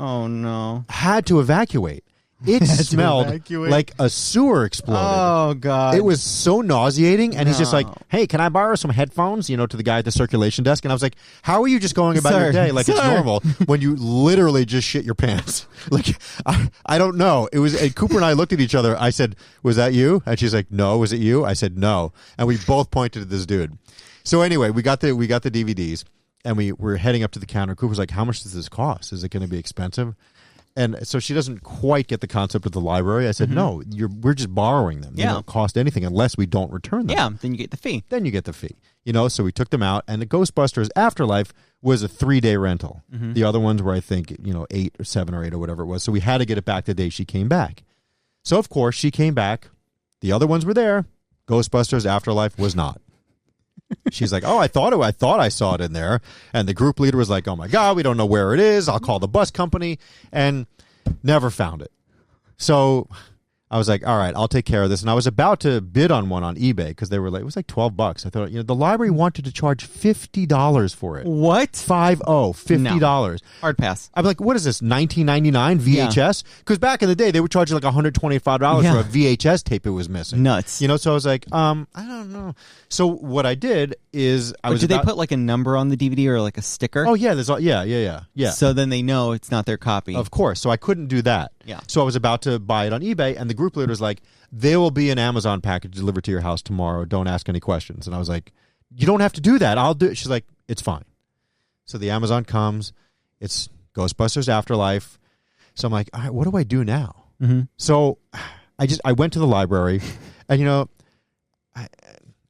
had to evacuate. It smelled like a sewer exploded. Oh, God. It was so nauseating. And he's just like, hey, can I borrow some headphones, to the guy at the circulation desk? And I was like, how are you just going about your day like it's normal when you literally just shit your pants? Like, I don't know. It was, and Cooper and I looked at each other. I said, was that you? And she's like, no, was it you? I said, no. And we both pointed at this dude. So anyway, we got the DVDs and we were heading up to the counter. Cooper's like, how much does this cost? Is it going to be expensive? And so she doesn't quite get the concept of the library. I said, no, we're just borrowing them. They don't cost anything unless we don't return them. Yeah, then you get the fee. So we took them out, and the Ghostbusters Afterlife was a 3-day rental. The other ones were, I think, 8 or 7 or 8 or whatever it was. So we had to get it back the day she came back. So, of course, she came back. The other ones were there. Ghostbusters Afterlife was not. She's like, oh, I thought I saw it in there. And the group leader was like, oh, my God, we don't know where it is. I'll call the bus company. And never found it. So I was like, all right, I'll take care of this. And I was about to bid on one on eBay because they were like, it was like $12. I thought, the library wanted to charge $50 for it. What? $50. No. Hard pass. I'm like, what is this, $19.99 VHS? Because back in the day, they were charging like $125 for a VHS tape it was missing. Nuts. So I was like, I don't know. So what I did is did they put like a number on the DVD or like a sticker? Oh, yeah. Yeah. So then they know it's not their copy. Of course. So I couldn't do that. Yeah. So I was about to buy it on eBay, and the group leader was like, there will be an Amazon package delivered to your house tomorrow. Don't ask any questions. And I was like, you don't have to do that. I'll do it. She's like, it's fine. So the Amazon comes. It's Ghostbusters Afterlife. So I'm like, all right, what do I do now? So I went to the library, and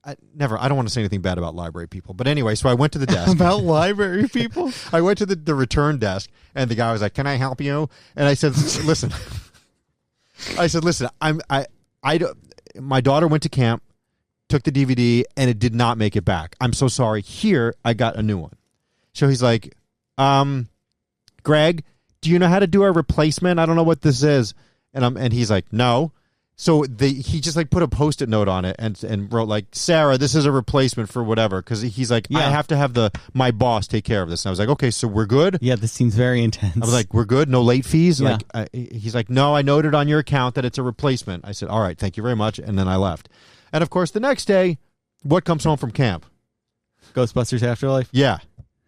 I don't want to say anything bad about library people. But anyway, so I went to the desk. About library people? I went to the return desk, and the guy was like, can I help you? And I said, listen. My daughter went to camp, took the DVD, and it did not make it back. I'm so sorry. Here, I got a new one. So he's like, Greg, do you know how to do a replacement? I don't know what this is. And he's like, no. So he just like put a Post-it note on it and wrote like, Sarah, this is a replacement for whatever. Because he's like, I have to have my boss take care of this. And I was like, okay, so we're good? Yeah, this seems very intense. I was like, we're good? No late fees? Yeah. He's like, no, I noted on your account that it's a replacement. I said, all right, thank you very much. And then I left. And of course, the next day, what comes home from camp? Ghostbusters Afterlife? Yeah.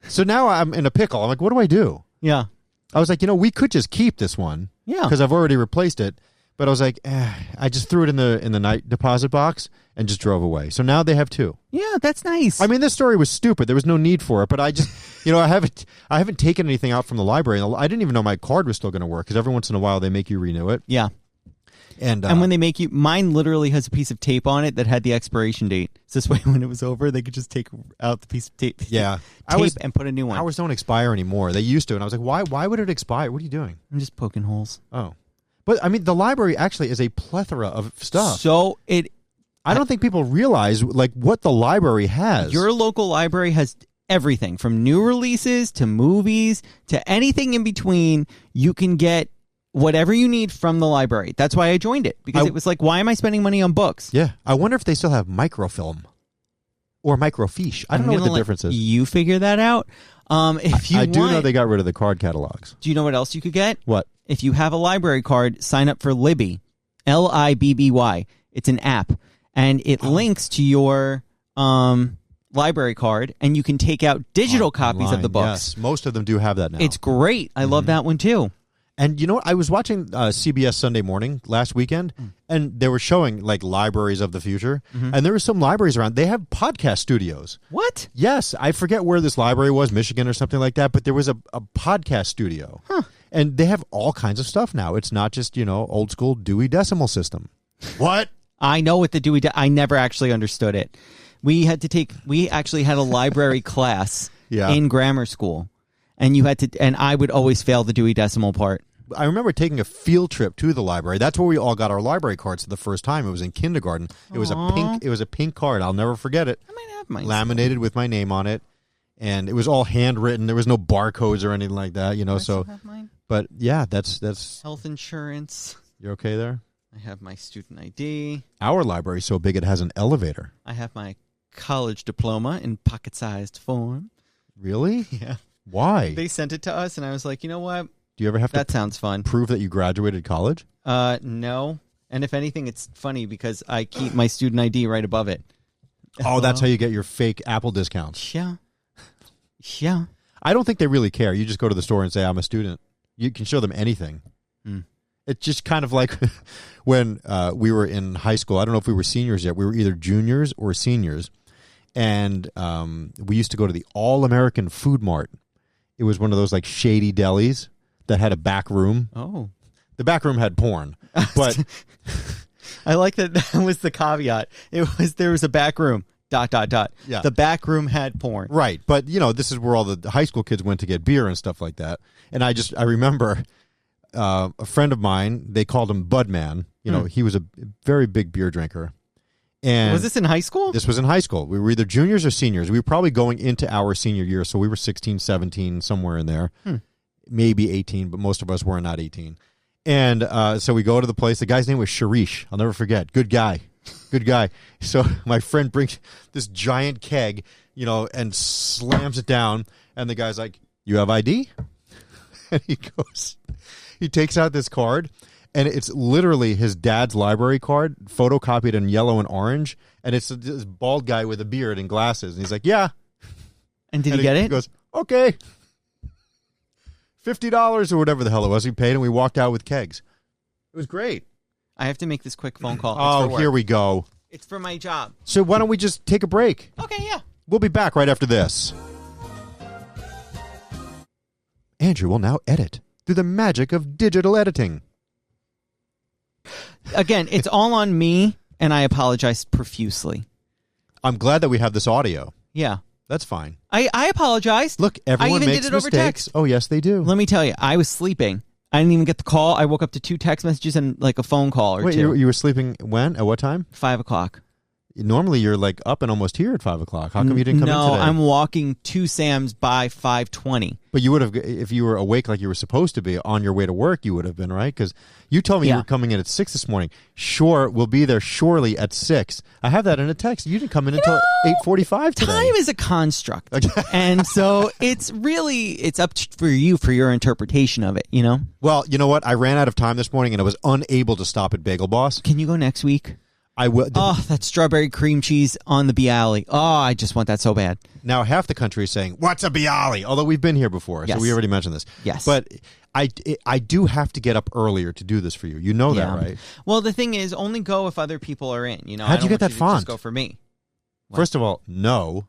So now I'm in a pickle. I'm like, what do I do? Yeah. I was like, we could just keep this one. Yeah. Because I've already replaced it. But I was like, I just threw it in the night deposit box and just drove away. So now they have 2. Yeah, that's nice. I mean, this story was stupid. There was no need for it. But I just, I haven't taken anything out from the library. I didn't even know my card was still going to work because every once in a while they make you renew it. Yeah. And when they make you, mine literally has a piece of tape on it that had the expiration date. So this way, when it was over, they could just take out the piece of tape. Yeah, and put a new one. Ours don't expire anymore. They used to, and I was like, why would it expire? What are you doing? I'm just poking holes. Oh. But, I mean, the library actually is a plethora of stuff. So I don't think people realize, like, what the library has. Your local library has everything from new releases to movies to anything in between. You can get whatever you need from the library. That's why I joined it, because it was like, why am I spending money on books? Yeah. I wonder if they still have microfilm or microfiche. I don't know what the difference is. You figure that out. If you I do know they got rid of the card catalogs. Do you know what else you could get? What? if you have a library card, sign up for Libby, Libby. It's an app, and it links to your library card, and you can take out digital copies of the books. Yes, most of them do have that now. It's great. I love that one too. And you know what? I was watching CBS Sunday Morning last weekend, and they were showing like libraries of the future, and there were some libraries around. They have podcast studios. What? Yes, I forget where this library was, Michigan or something like that, but there was a podcast studio. Huh. And they have all kinds of stuff now. It's not just, old school Dewey Decimal System. What? I know what the Dewey. I never actually understood it. We actually had a library class in grammar school, and I would always fail the Dewey Decimal part. I remember taking a field trip to the library. That's where we all got our library cards for the first time. It was in kindergarten. It was a pink card. I'll never forget it. I might have mine. Laminated with my name on it, and it was all handwritten. There was no barcodes or anything like that, I still have mine? But yeah, that's health insurance. You're okay there? I have my student ID. Our library's so big it has an elevator. I have my college diploma in pocket-sized form. Really? Yeah. Why? They sent it to us, and I was like, you know what? Do you ever have that sounds fun. Prove that you graduated college? No. And if anything, it's funny because I keep my student ID right above it. Oh, that's how you get your fake Apple discounts. Yeah. Yeah. I don't think they really care. You just go to the store and say, I'm a student. You can show them anything. It's just kind of like when we were in high school. I don't know if we were seniors yet. We were either juniors or seniors. And we used to go to the All-American Food Mart. It was one of those like shady delis that had a back room. Oh. The back room had porn. But I like that was the caveat. There was a back room. ... Yeah. The back room had porn. Right. But, this is where all the high school kids went to get beer and stuff like that. And I remember a friend of mine, they called him Budman. He was a very big beer drinker. And was this in high school? This was in high school. We were either juniors or seniors. We were probably going into our senior year, so we were 16, 17, somewhere in there. Maybe 18, but most of us were not 18. And so we go to the place. The guy's name was Sharish. I'll never forget. Good guy. Good guy. So my friend brings this giant keg, and slams it down. And the guy's like, you have ID? And he takes out this card. And it's literally his dad's library card, photocopied in yellow and orange. And it's this bald guy with a beard and glasses. And he's like, yeah. And did he get it? He goes, okay. $50 or whatever the hell it was. We paid and we walked out with kegs. It was great. I have to make this quick phone call. Oh, here we go. It's for my job. So why don't we just take a break? Okay, yeah. We'll be back right after this. Andrew will now edit through the magic of digital editing. Again, it's all on me, and I apologize profusely. I'm glad that we have this audio. Yeah. That's fine. I apologized. Look, everyone makes did it mistakes. Over text. Oh, yes, they do. Let me tell you, I was sleeping. I didn't even get the call. I woke up to 2 text messages and like a phone call or 2. You were sleeping when? At what time? 5 o'clock. Normally you're like up and almost here at 5 o'clock. How come you didn't come in today? No, I'm walking to Sam's by 5:20. But you would have, if you were awake like you were supposed to be on your way to work, you would have been, right? Because you told me you were coming in at 6 this morning. Sure, we'll be there surely at 6. I have that in a text. You didn't come in until 8:45 today. Time is a construct. And so it's up for you for your interpretation of it, Well, you know what? I ran out of time this morning and I was unable to stop at Bagel Boss. Can you go next week? I will. Oh, that strawberry cream cheese on the Bialy. Oh, I just want that so bad. Now, half the country is saying, what's a Bialy? Although we've been here before, so we already mentioned this. Yes. But I do have to get up earlier to do this for you. You know that, right? Well, the thing is, only go if other people are in. How'd you get that font? Just go for me. What? First of all, no.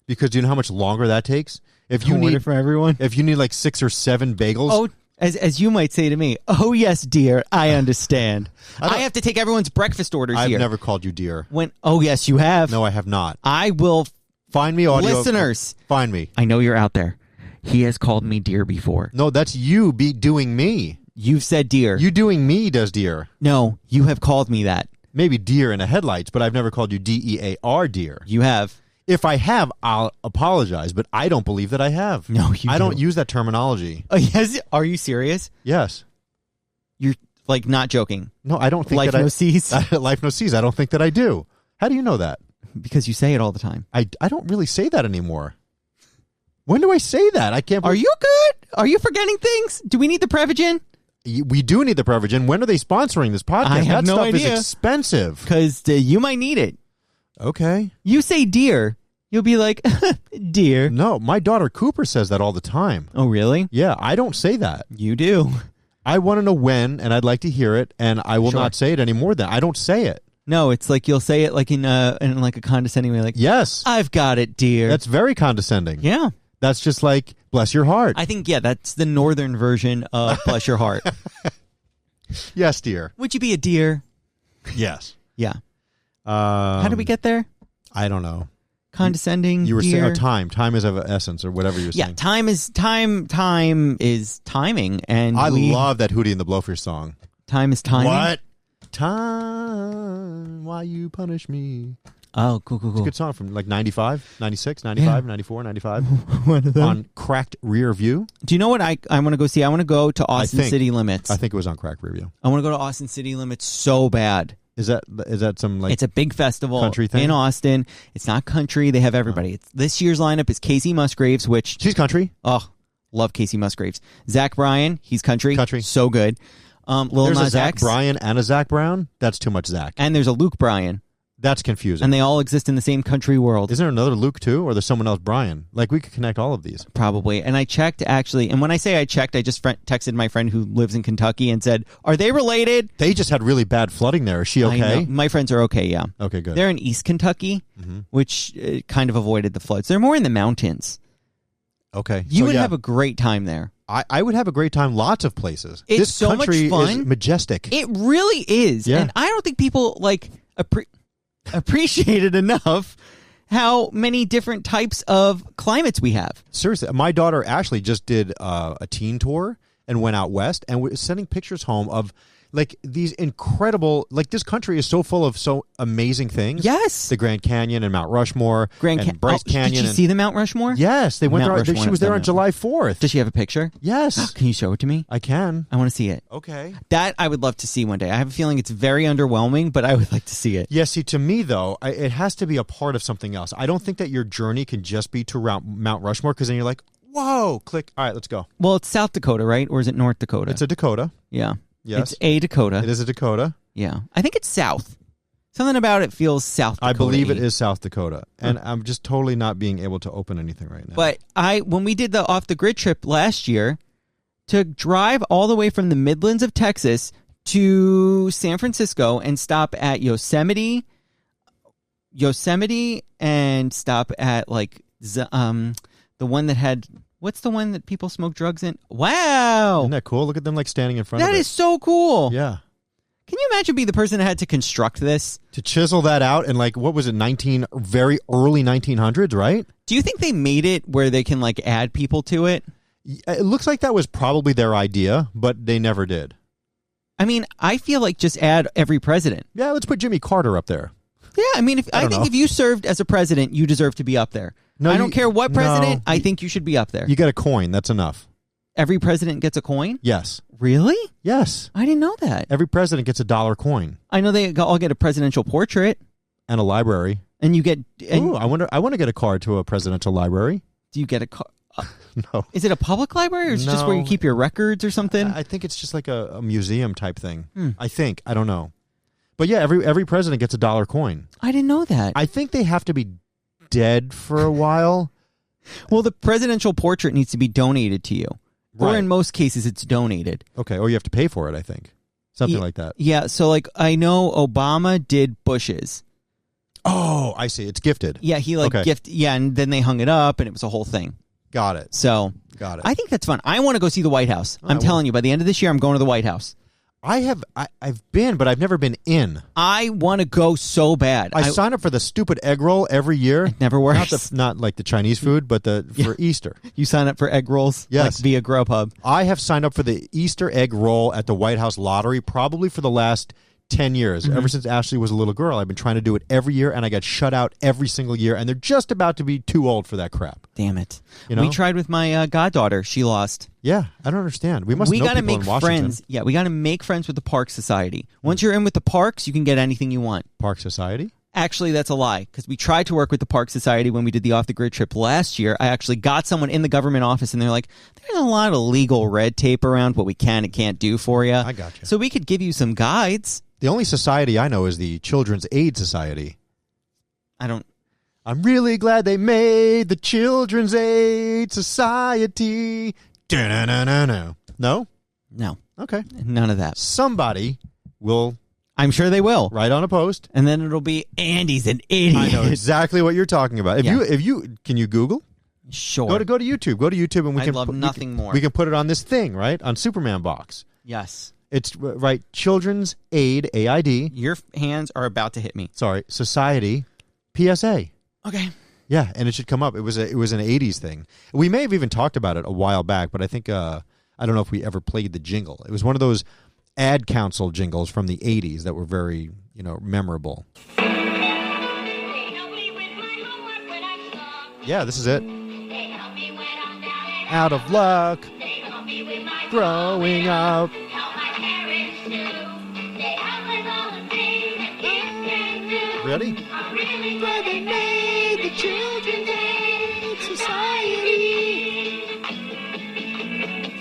Because do you know how much longer that takes? If you need for everyone? If you need like 6 or 7 bagels. Oh, as you might say to me, oh, yes, dear, I understand. I have to take everyone's breakfast orders I've here. I've never called you dear. Oh, yes, you have. No, I have not. I will. Find me audio. Listeners. Find me. I know you're out there. He has called me dear before. No, that's you doing me. You've said dear. You doing me does dear. No, you have called me that. Maybe deer in the headlights, but I've never called you DEAR dear. You have. If I have, I'll apologize, but I don't believe that I have. No, I don't use that terminology. Oh, yes? Are you serious? Yes. You're, like, not joking. No, I don't think Life that no seas? Life no seas. I don't think that I do. How do you know that? Because you say it all the time. I don't really say that anymore. When do I say that? I can't. Are you good? Are you forgetting things? Do we need the Prevagen? We do need the beverage. And when are they sponsoring this podcast? I have that no stuff idea. is expensive. Because you might need it. Okay. You say dear. You'll be like, dear. No, my daughter Cooper says that all the time. Oh, really? Yeah, I don't say that. You do. I want to know when, and I'd like to hear it, and I will not say it anymore. Then I don't say it. No, it's like you'll say it like in like a condescending way, like, yes, I've got it, dear. That's very condescending. Yeah. That's just like, bless your heart. I think, that's the northern version of bless your heart. Yes, dear. Would you be a dear? Yes. Yeah. How did we get there? I don't know. Condescending. You were dear. saying time is of essence, or whatever you were saying. Yeah, time is timing, and I love that Hootie and the Blowfish song. Time is timing. What? Time, why you punish me? Oh, cool. It's a good song from like 95, 96, 95, 94, 95. One of them. On Cracked Rear View. Do you know what I want to go see? I want to go to Austin City Limits. I think it was on Cracked Rear View. I want to go to Austin City Limits so bad. Is that some like... It's a big festival country thing? in Austin. It's not country. They have everybody. This year's lineup is Casey Musgraves, which... She's country. Oh, love Casey Musgraves. Zach Bryan, he's country. Country. So good. Lil There's Nas a Zach X. Bryan and a Zach Brown? That's too much Zach. And there's a Luke Bryan. That's confusing. And they all exist in the same country world. Isn't there another Luke too? Or there's someone else Brian? Like, we could connect all of these. Probably. And I checked, actually. And when I say I checked, I just texted my friend who lives in Kentucky and said, are they related? They just had really bad flooding there. Is she I okay? know. My friends are okay, yeah. Okay, good. They're in East Kentucky, which kind of avoided the floods. They're more in the mountains. Okay. You would have a great time there. I would have a great time lots of places. It's this so much country fun. is majestic. It really is. Yeah. And I don't think people appreciate it enough how many different types of climates we have. Seriously, my daughter Ashley just did a teen tour and went out west and was sending pictures home of like these incredible, like this country is so full of so amazing things. Yes. The Grand Canyon and Mount Rushmore and Bryce Canyon. Did you see the Mount Rushmore? Yes, they went Mount there. Rushmore, She was there on Mount July 4th. Does she have a picture? Yes. Can you show it to me? I can. I want to see it. Okay. That I would love to see one day. I have a feeling it's very underwhelming, but I would like to see it. Yeah, see, to me, though, it has to be a part of something else. I don't think that your journey can just be to Mount Rushmore, because then you're like, whoa, click. All right, let's go. Well, it's South Dakota, right? Or is it North Dakota? It's a Dakota. Yeah. Yes. It's a Dakota. It is a Dakota. Yeah. I think it's South. Something about it feels South Dakota. I believe it is South Dakota. And I'm just totally not being able to open anything right now. But when we did the Off the Grid trip last year, to drive all the way from the Midlands of Texas to San Francisco and stop at Yosemite and stop at like the one that had, what's the one that people smoke drugs in? Wow. Isn't that cool? Look at them like standing in front of it. That is so cool. Yeah. Can you imagine being the person that had to construct this? To chisel that out in like, what was it, very early 1900s, right? Do you think they made it where they can like add people to it? It looks like that was probably their idea, but they never did. I mean, I feel like just add every president. Yeah, let's put Jimmy Carter up there. Yeah, I mean, I think know. if you served as a president, you deserve to be up there. No, I don't care what president, no. I think you should be up there. You get a coin. That's enough. Every president gets a coin? Yes. Really? Yes. I didn't know that. Every president gets $1 coin. I know they all get a presidential portrait. And a library. And you get... Ooh, I want to get a card to a presidential library. Do you get a card? No. Is it a public library, or is it just where you keep your records or something? I think it's just like a museum type thing. I think. I don't know. But yeah, every president gets $1 coin. I didn't know that. I think they have to be dead for a while. Well, the presidential portrait needs to be donated to you. Right. Or in most cases, it's donated. Okay, or you have to pay for it, I think. Something like that. Yeah, so like I know Obama did Bush's. Oh, I see. It's gifted. Yeah, he and then they hung it up and it was a whole thing. Got it. So Got it. I think that's fun. I want to go see the White House. I'm telling you, by the end of this year, I'm going to the White House. I've been, but I've never been in. I want to go so bad. I sign up for the stupid egg roll every year. It never works. Not like the Chinese food, but for Easter. You sign up for egg rolls? Yes. Like via Grubhub. I have signed up for the Easter egg roll at the White House lottery probably for the last 10 years. Ever since Ashley was a little girl, I've been trying to do it every year, and I got shut out every single year, and they're just about to be too old for that crap. Damn it. You know? We tried with my goddaughter. She lost. Yeah, I don't understand. We must know gotta people make in Washington. friends. Yeah, we got to make friends with the Park Society. Once you're in with the parks, you can get anything you want. Park Society? Actually, that's a lie, because we tried to work with the Park Society when we did the off-the-grid trip last year. I actually got someone in the government office, and they're like, there's a lot of legal red tape around what we can and can't do for you. I got you. So we could give you some guides. The only society I know is the Children's Aid Society. I'm really glad they made the Children's Aid Society. No? No. Okay. None of that. Somebody will... I'm sure they will. Write on a post. And then it'll be, Andy's an idiot. I know exactly what you're talking about. If you can you Google? Sure. Go to YouTube. Go to YouTube and we can love nothing more. We can put it on this thing, right? On Superman box. Yes. It's right, Children's Aid, AID. Your hands are about to hit me. Sorry, Society, PSA. Okay. Yeah, and it should come up. It was an 80s thing. We may have even talked about it a while back, but I think I don't know if we ever played the jingle. It was one of those ad council jingles from the 80s that were very, memorable. Yeah, this is it. Out of luck. Growing up. Ready? I'm really glad they made the Children's Aid Society.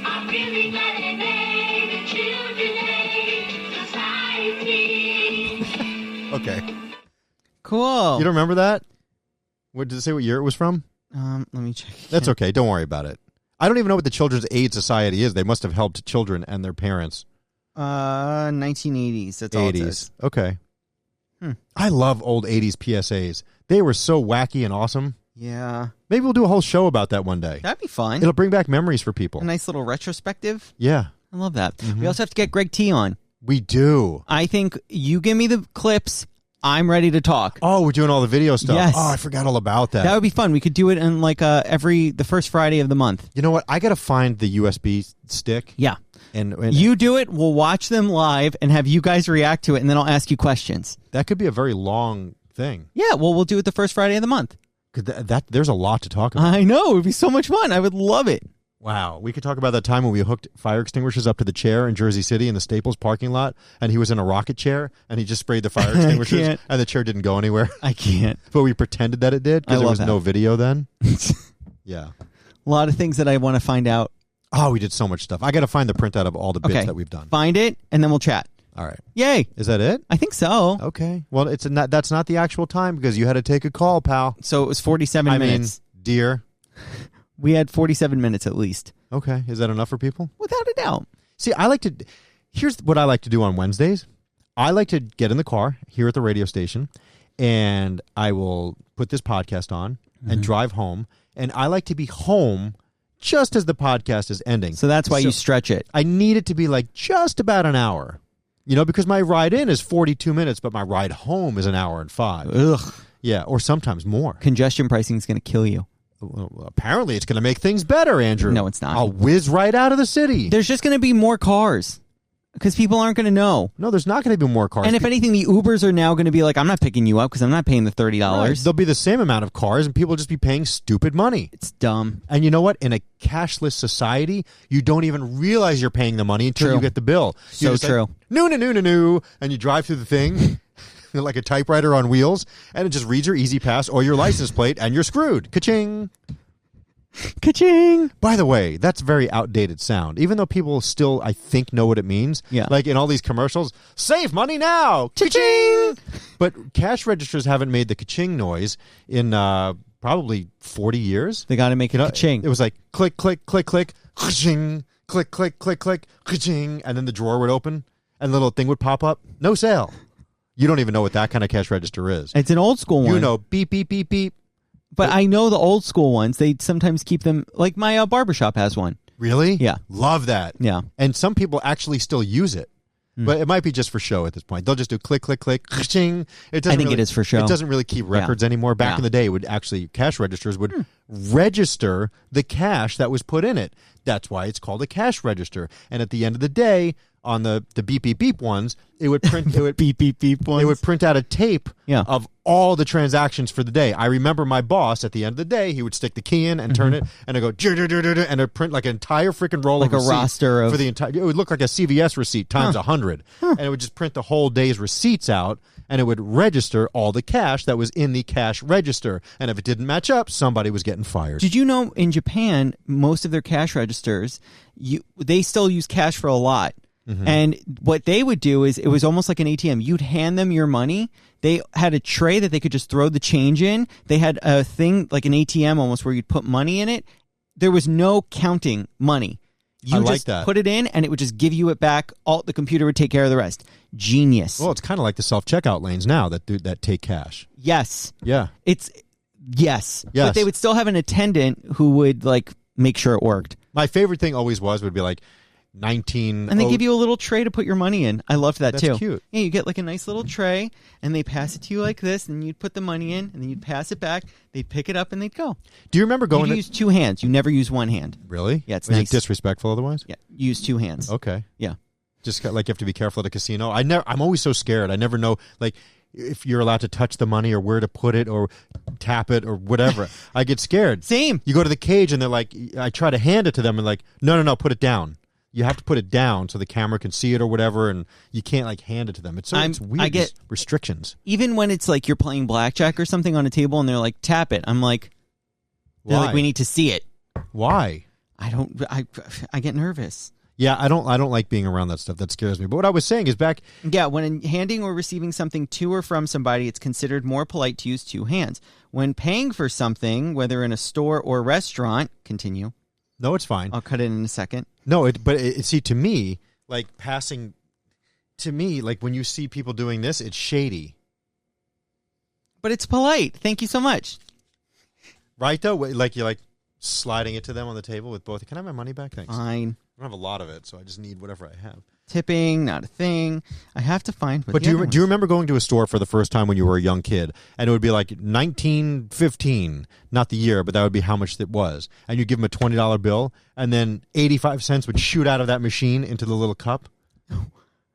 I'm really glad they made the Children's Aid Society. Okay. Cool. You don't remember that? What did it say what year it was from? Let me check. That's okay. Don't worry about it. I don't even know what the Children's Aid Society is. They must have helped children and their parents. 1980s. That's all 80s. it says. Okay. I love old 80s PSAs. They were so wacky and awesome. Yeah. Maybe we'll do a whole show about that one day. That'd be fun. It'll bring back memories for people. A nice little retrospective. Yeah. I love that. We also have to get Greg T on. We do. I think you give me the clips. I'm ready to talk. Oh, we're doing all the video stuff. Yes. Oh, I forgot all about that. That would be fun. We could do it in like the first Friday of the month. You know what? I got to find the USB stick. Yeah. And you do it. We'll watch them live and have you guys react to it, and then I'll ask you questions. That could be a very long thing. Yeah. Well, we'll do it the first Friday of the month. There's a lot to talk about. I know. It would be so much fun. I would love it. Wow. We could talk about that time when we hooked fire extinguishers up to the chair in Jersey City in the Staples parking lot, and he was in a rocket chair, and he just sprayed the fire extinguishers, and the chair didn't go anywhere. I can't. But we pretended that it did because there was no video then. Yeah. A lot of things that I want to find out. Oh, we did so much stuff. I got to find the printout of all the bits that we've done. Find it, and then we'll chat. All right. Yay. Is that it? I think so. Okay. Well, that's not the actual time because you had to take a call, pal. So it was 47 minutes. Dear. We had 47 minutes at least. Okay. Is that enough for people? Without a doubt. See, here's what I like to do on Wednesdays. I like to get in the car here at the radio station, and I will put this podcast on and drive home, and I like to be home just as the podcast is ending. So that's why you stretch it. I need it to be like just about an hour, because my ride in is 42 minutes, but my ride home is an hour and 5. Ugh. Yeah, or sometimes more. Congestion pricing is going to kill you. Well, apparently it's going to make things better, Andrew. No, it's not. I'll whiz right out of the city. There's just going to be more cars because people aren't going to know. No, there's not going to be more cars. And if anything, the Ubers are now going to be like, I'm not picking you up because I'm not paying the $30. Right. There'll be the same amount of cars, and people will just be paying stupid money. It's dumb. And you know what? In a cashless society, you don't even realize you're paying the money until you get the bill. So true. No, and you drive through the thing like a typewriter on wheels, and it just reads your Easy Pass or your license plate, and you're screwed. Ka-ching. Ka-ching. By the way, that's very outdated sound. Even though people still, I think, know what it means. Yeah. Like in all these commercials, save money now. Ka-ching. But cash registers haven't made the ka-ching noise in probably 40 years. They got to make it ka-ching. It was like click, click, click, click, ka-ching, click, click, click, click, ka-ching, and then the drawer would open and the little thing would pop up. No sale. You don't even know what that kind of cash register is. It's an old school one. You know, beep, beep, beep, beep. But I know the old school ones. They sometimes keep them, like my barbershop has one. Really? Yeah. Love that. Yeah. And some people actually still use it. But it might be just for show at this point. They'll just do click, click, click, ching. I think it is for show. It doesn't really keep records anymore. Back in the day, cash registers would register the cash that was put in it. That's why it's called a cash register. And at the end of the day, on the beep, beep, beep ones, it would print beep, beep, beep ones. It would print out a tape of all the transactions for the day. I remember my boss at the end of the day, he would stick the key in and turn it, and it'd go, and it'd print like an entire freaking roll of receipts. Like a roster of... For the entire, it would look like a CVS receipt times 100. And it would just print the whole day's receipts out, and it would register all the cash that was in the cash register. And if it didn't match up, somebody was getting fired. Did you know in Japan, most of their cash registers, they still use cash for a lot. Mm-hmm. And what they would do is it was almost like an ATM. You'd hand them your money. They had a tray that they could just throw the change in. They had a thing like an ATM almost where you'd put money in it. There was no counting money. You just put it in, and it would just give you it back. The computer would take care of the rest. Genius. Well, it's kind of like the self-checkout lanes now that take cash. Yes. Yeah. Yes. But they would still have an attendant who would like make sure it worked. My favorite thing always would be like 19. And they give you a little tray to put your money in. I loved that too. That's cute. Yeah, you get like a nice little tray, and they pass it to you like this, and you'd put the money in, and then you'd pass it back. They'd pick it up, and they'd go. Do you remember going? You use two hands. You never use one hand. Really? Yeah, it's nice. nice. Is it disrespectful otherwise? Yeah, use two hands. Okay. Yeah. Just like you have to be careful at a casino. I'm always so scared. I never know like if you're allowed to touch the money or where to put it or tap it or whatever. I get scared. Same. You go to the cage and they're like, I try to hand it to them and like, no, put it down. You have to put it down so the camera can see it or whatever, and you can't like hand it to them. It's weird. I get restrictions. Even when it's like you're playing blackjack or something on a table and they're like, tap it. I'm like, they're like, we need to see it. Why? I get nervous. Yeah, I don't like being around that stuff. That scares me. But what I was saying is when handing or receiving something to or from somebody, it's considered more polite to use two hands. When paying for something, whether in a store or restaurant, continue. No, it's fine. I'll cut it in a second. No, see, to me, like passing, to me, like when you see people doing this, it's shady. But it's polite. Thank you so much. Right, though? Like you're like sliding it to them on the table with both. Can I have my money back? Thanks. Fine. I don't have a lot of it, so I just need whatever I have. Tipping, not a thing. I have to find. But do you remember going to a store for the first time when you were a young kid, and it would be like 1915, not the year, but that would be how much it was, and you give them a $20 bill, and then 85 cents would shoot out of that machine into the little cup.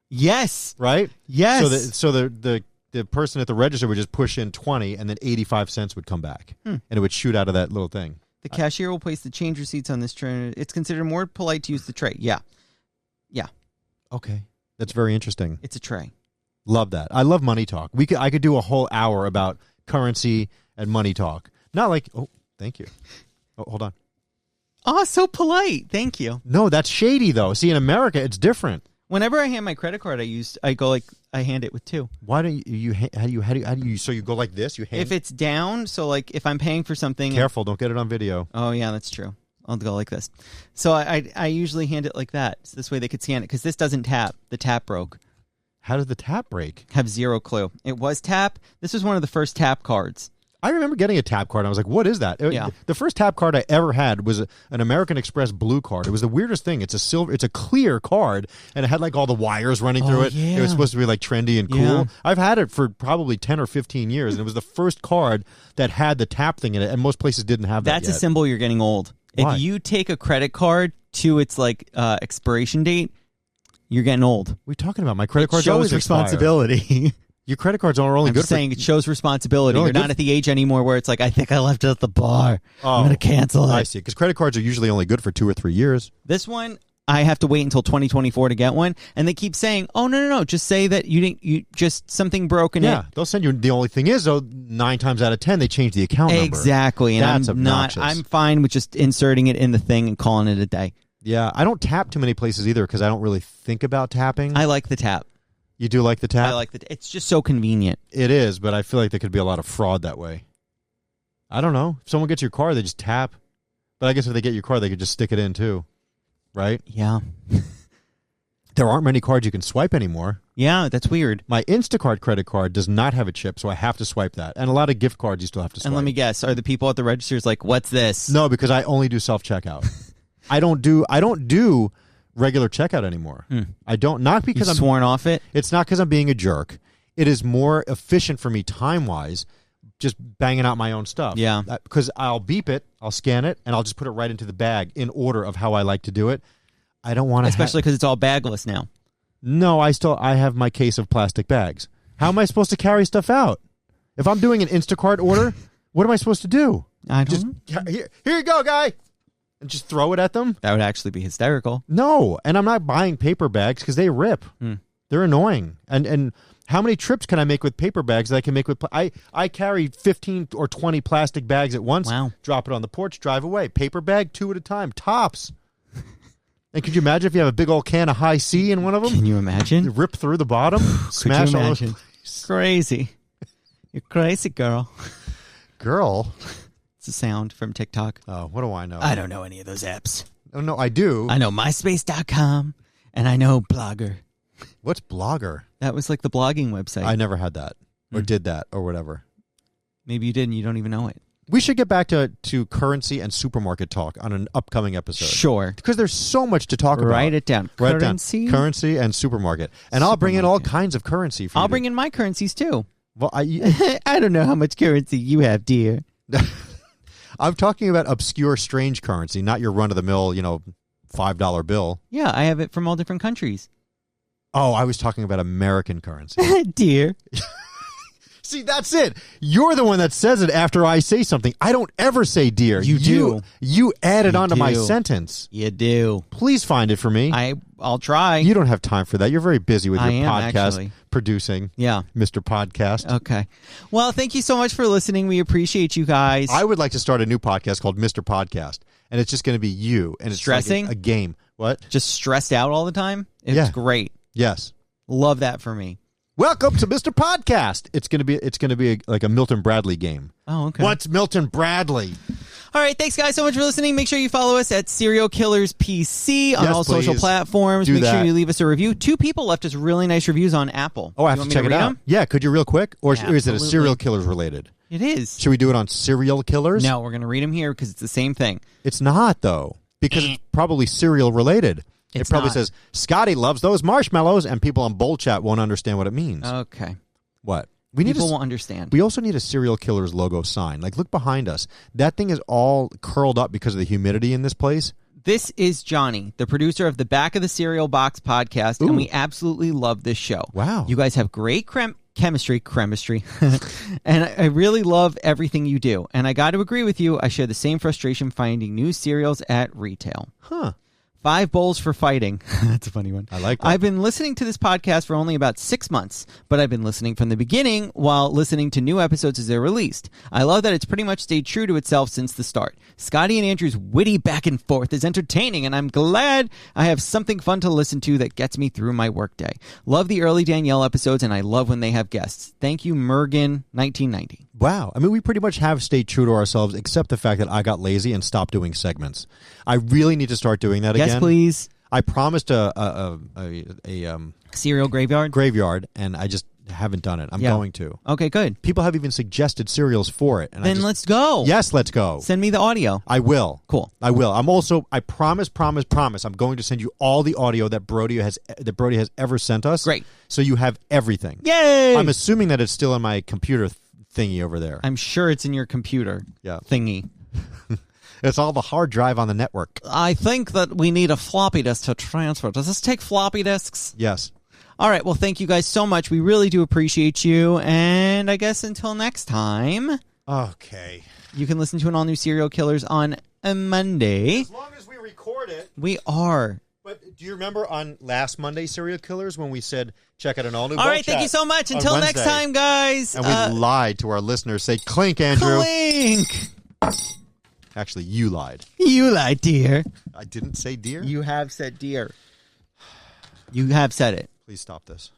Yes. Right. Yes. So the person at the register would just push in 20, and then 85 cents would come back, and it would shoot out of that little thing. The cashier will place the change receipts on this tray. It's considered more polite to use the tray. Yeah. Okay. That's very interesting. It's a tray. Love that. I love money talk. I could do a whole hour about currency and money talk. Not like, oh, thank you. Oh, hold on. Oh, so polite. Thank you. No, that's shady though. See, in America, it's different. Whenever I hand my credit card, I hand it with two. Why don't you how do you so you go like this? You hand if it's down, so like if I'm paying for something. Careful, don't get it on video. Oh yeah, that's true. I'll go like this. So I usually hand it like that. So this way they could scan it because this doesn't tap. The tap broke. How did the tap break? Have zero clue. It was tap. This was one of the first tap cards. I remember getting a tap card. And I was like, what is that? Yeah. The first tap card I ever had was an American Express blue card. It was the weirdest thing. It's a clear card, and it had like all the wires running through it. Yeah. It was supposed to be like trendy and cool. Yeah. I've had it for probably 10 or 15 years, and it was the first card that had the tap thing in it, and most places didn't have that That's yet. a symbol you're getting old. Why? If you take a credit card to its like expiration date, you're getting old. What are you talking about? My credit cards shows always expire. responsibility. Your credit cards are only I'm good just saying it shows responsibility. They're You're only not good at the age anymore where it's like, I think I left it at the bar. Oh, I'm going to cancel it. I see. Because credit cards are usually only good for 2 or 3 years. This one, I have to wait until 2024 to get one. And they keep saying, oh, no. Just say that you just something broke in Yeah, it. they'll send you. The only thing is, though, 9 times out of 10, they change the account number. Exactly. And That's I'm obnoxious. I'm fine with just inserting it in the thing and calling it a day. Yeah, I don't tap too many places either because I don't really think about tapping. I like the tap. You do like the tap? I like it's just so convenient. It is, but I feel like there could be a lot of fraud that way. I don't know. If someone gets your card, they just tap. But I guess if they get your card, they could just stick it in too. Right? Yeah. There aren't many cards you can swipe anymore. Yeah, that's weird. My Instacart credit card does not have a chip, so I have to swipe that. And a lot of gift cards you still have to swipe. And let me guess, are the people at the registers like, what's this? No, because I only do self-checkout. I don't do regular checkout anymore. I don't, not because You've I'm sworn off it. It's not because I'm being a jerk. It is more efficient for me time-wise, just banging out my own stuff. Yeah. Because I'll beep it, I'll scan it, and I'll just put it right into the bag in order of how I like to do it. I don't want to, especially because it's all bagless now. No, I have my case of plastic bags. How am I supposed to carry stuff out? If I'm doing an Instacart order, what am I supposed to do? I don't know. Here you go, guy. And just throw it at them? That would actually be hysterical. No, and I'm not buying paper bags because they rip. They're annoying. And how many trips can I make with paper bags that I can make with... I carry 15 or 20 plastic bags at once. Wow. Drop it on the porch, drive away. Paper bag, 2 at a time. Tops. And could you imagine if you have a big old can of High C in one of them? Can you imagine? Rip through the bottom, smash all over. Crazy. You're crazy, girl. Girl? It's a sound from TikTok. Oh, what do I know? I don't know any of those apps. Oh, no, I do. I know MySpace.com, and I know Blogger. What's Blogger? That was like the blogging website. I never had that or did that or whatever. Maybe you did and you don't even know it. We should get back to currency and supermarket talk on an upcoming episode. Sure. Because there's so much to talk about. Write it down. Currency? Currency and supermarket. And I'll bring in all kinds of currency for you. I'll bring in my currencies too. Well, I don't know how much currency you have, dear. I'm talking about obscure, strange currency, not your run-of-the-mill, $5 bill. Yeah, I have it from all different countries. Oh, I was talking about American currency. Dear. See, that's it. You're the one that says it after I say something. I don't ever say dear. You do. You add it onto my sentence. You do. Please find it for me. I'll try. You don't have time for that. You're very busy with your podcast actually. Producing. Yeah. Mr. Podcast. Okay. Well, thank you so much for listening. We appreciate you guys. I would like to start a new podcast called Mr. Podcast, and it's just going to be you. And it's stressing? Like a game. What? Just stressed out all the time? It's great. Yes. Love that for me. Welcome to Mr. Podcast. It's going to be like a Milton Bradley game. Oh, okay. What's Milton Bradley? All right, thanks guys so much for listening. Make sure you follow us at Serial Killers PC on all social platforms. Make sure you leave us a review. 2 people left us really nice reviews on Apple. Oh, I have to check it out. Yeah, could you real quick? Or is it a Serial Killers related? It is. Should we do it on Serial Killers? No, we're going to read them here because it's the same thing. It's not, though, because it's probably cereal related. It probably says, Scotty loves those marshmallows, and people on Bowl Chat won't understand what it means. Okay. What? People won't understand. We also need a Serial Killers logo sign. Like, look behind us. That thing is all curled up because of the humidity in this place. This is Johnny, the producer of the Back of the Cereal Box podcast, and we absolutely love this show. Wow. You guys have great chemistry, and I really love everything you do. And I got to agree with you. I share the same frustration finding new cereals at retail. Huh. 5 bowls for fighting. That's a funny one. I like that. I've been listening to this podcast for only about 6 months, but I've been listening from the beginning while listening to new episodes as they're released. I love that it's pretty much stayed true to itself since the start. Scotty and Andrew's witty back and forth is entertaining, and I'm glad I have something fun to listen to that gets me through my workday. Love the early Danielle episodes, and I love when they have guests. Thank you, Mergen, 1990. Wow. I mean, we pretty much have stayed true to ourselves, except the fact that I got lazy and stopped doing segments. I really need to start doing that again. Yes, please. I promised a Cereal graveyard? Graveyard, and I just haven't done it. I'm going to. Okay, good. People have even suggested cereals for it. And then let's go. Yes, let's go. Send me the audio. I will. Cool. I will. I promise, I'm going to send you all the audio that Brody has ever sent us. Great. So you have everything. Yay! I'm assuming that it's still in my computer thingy over there. I'm sure it's in your computer thingy. It's all the hard drive on the network. I think that we need a floppy disk to transfer. Does this take floppy disks? Yes. All right. Well, thank you guys so much. We really do appreciate you. And I guess until next time. Okay. You can listen to an all-new Serial Killers on a Monday. As long as we record it. We are. But do you remember on last Monday, Serial Killers, when we said, check out an all-new All right. Thank you so much. Until next time, guys. And we lied to our listeners. Say, clink, Andrew. Clink. Actually, you lied. You lied, dear. I didn't say dear? You have said dear. You have said it. Please stop this.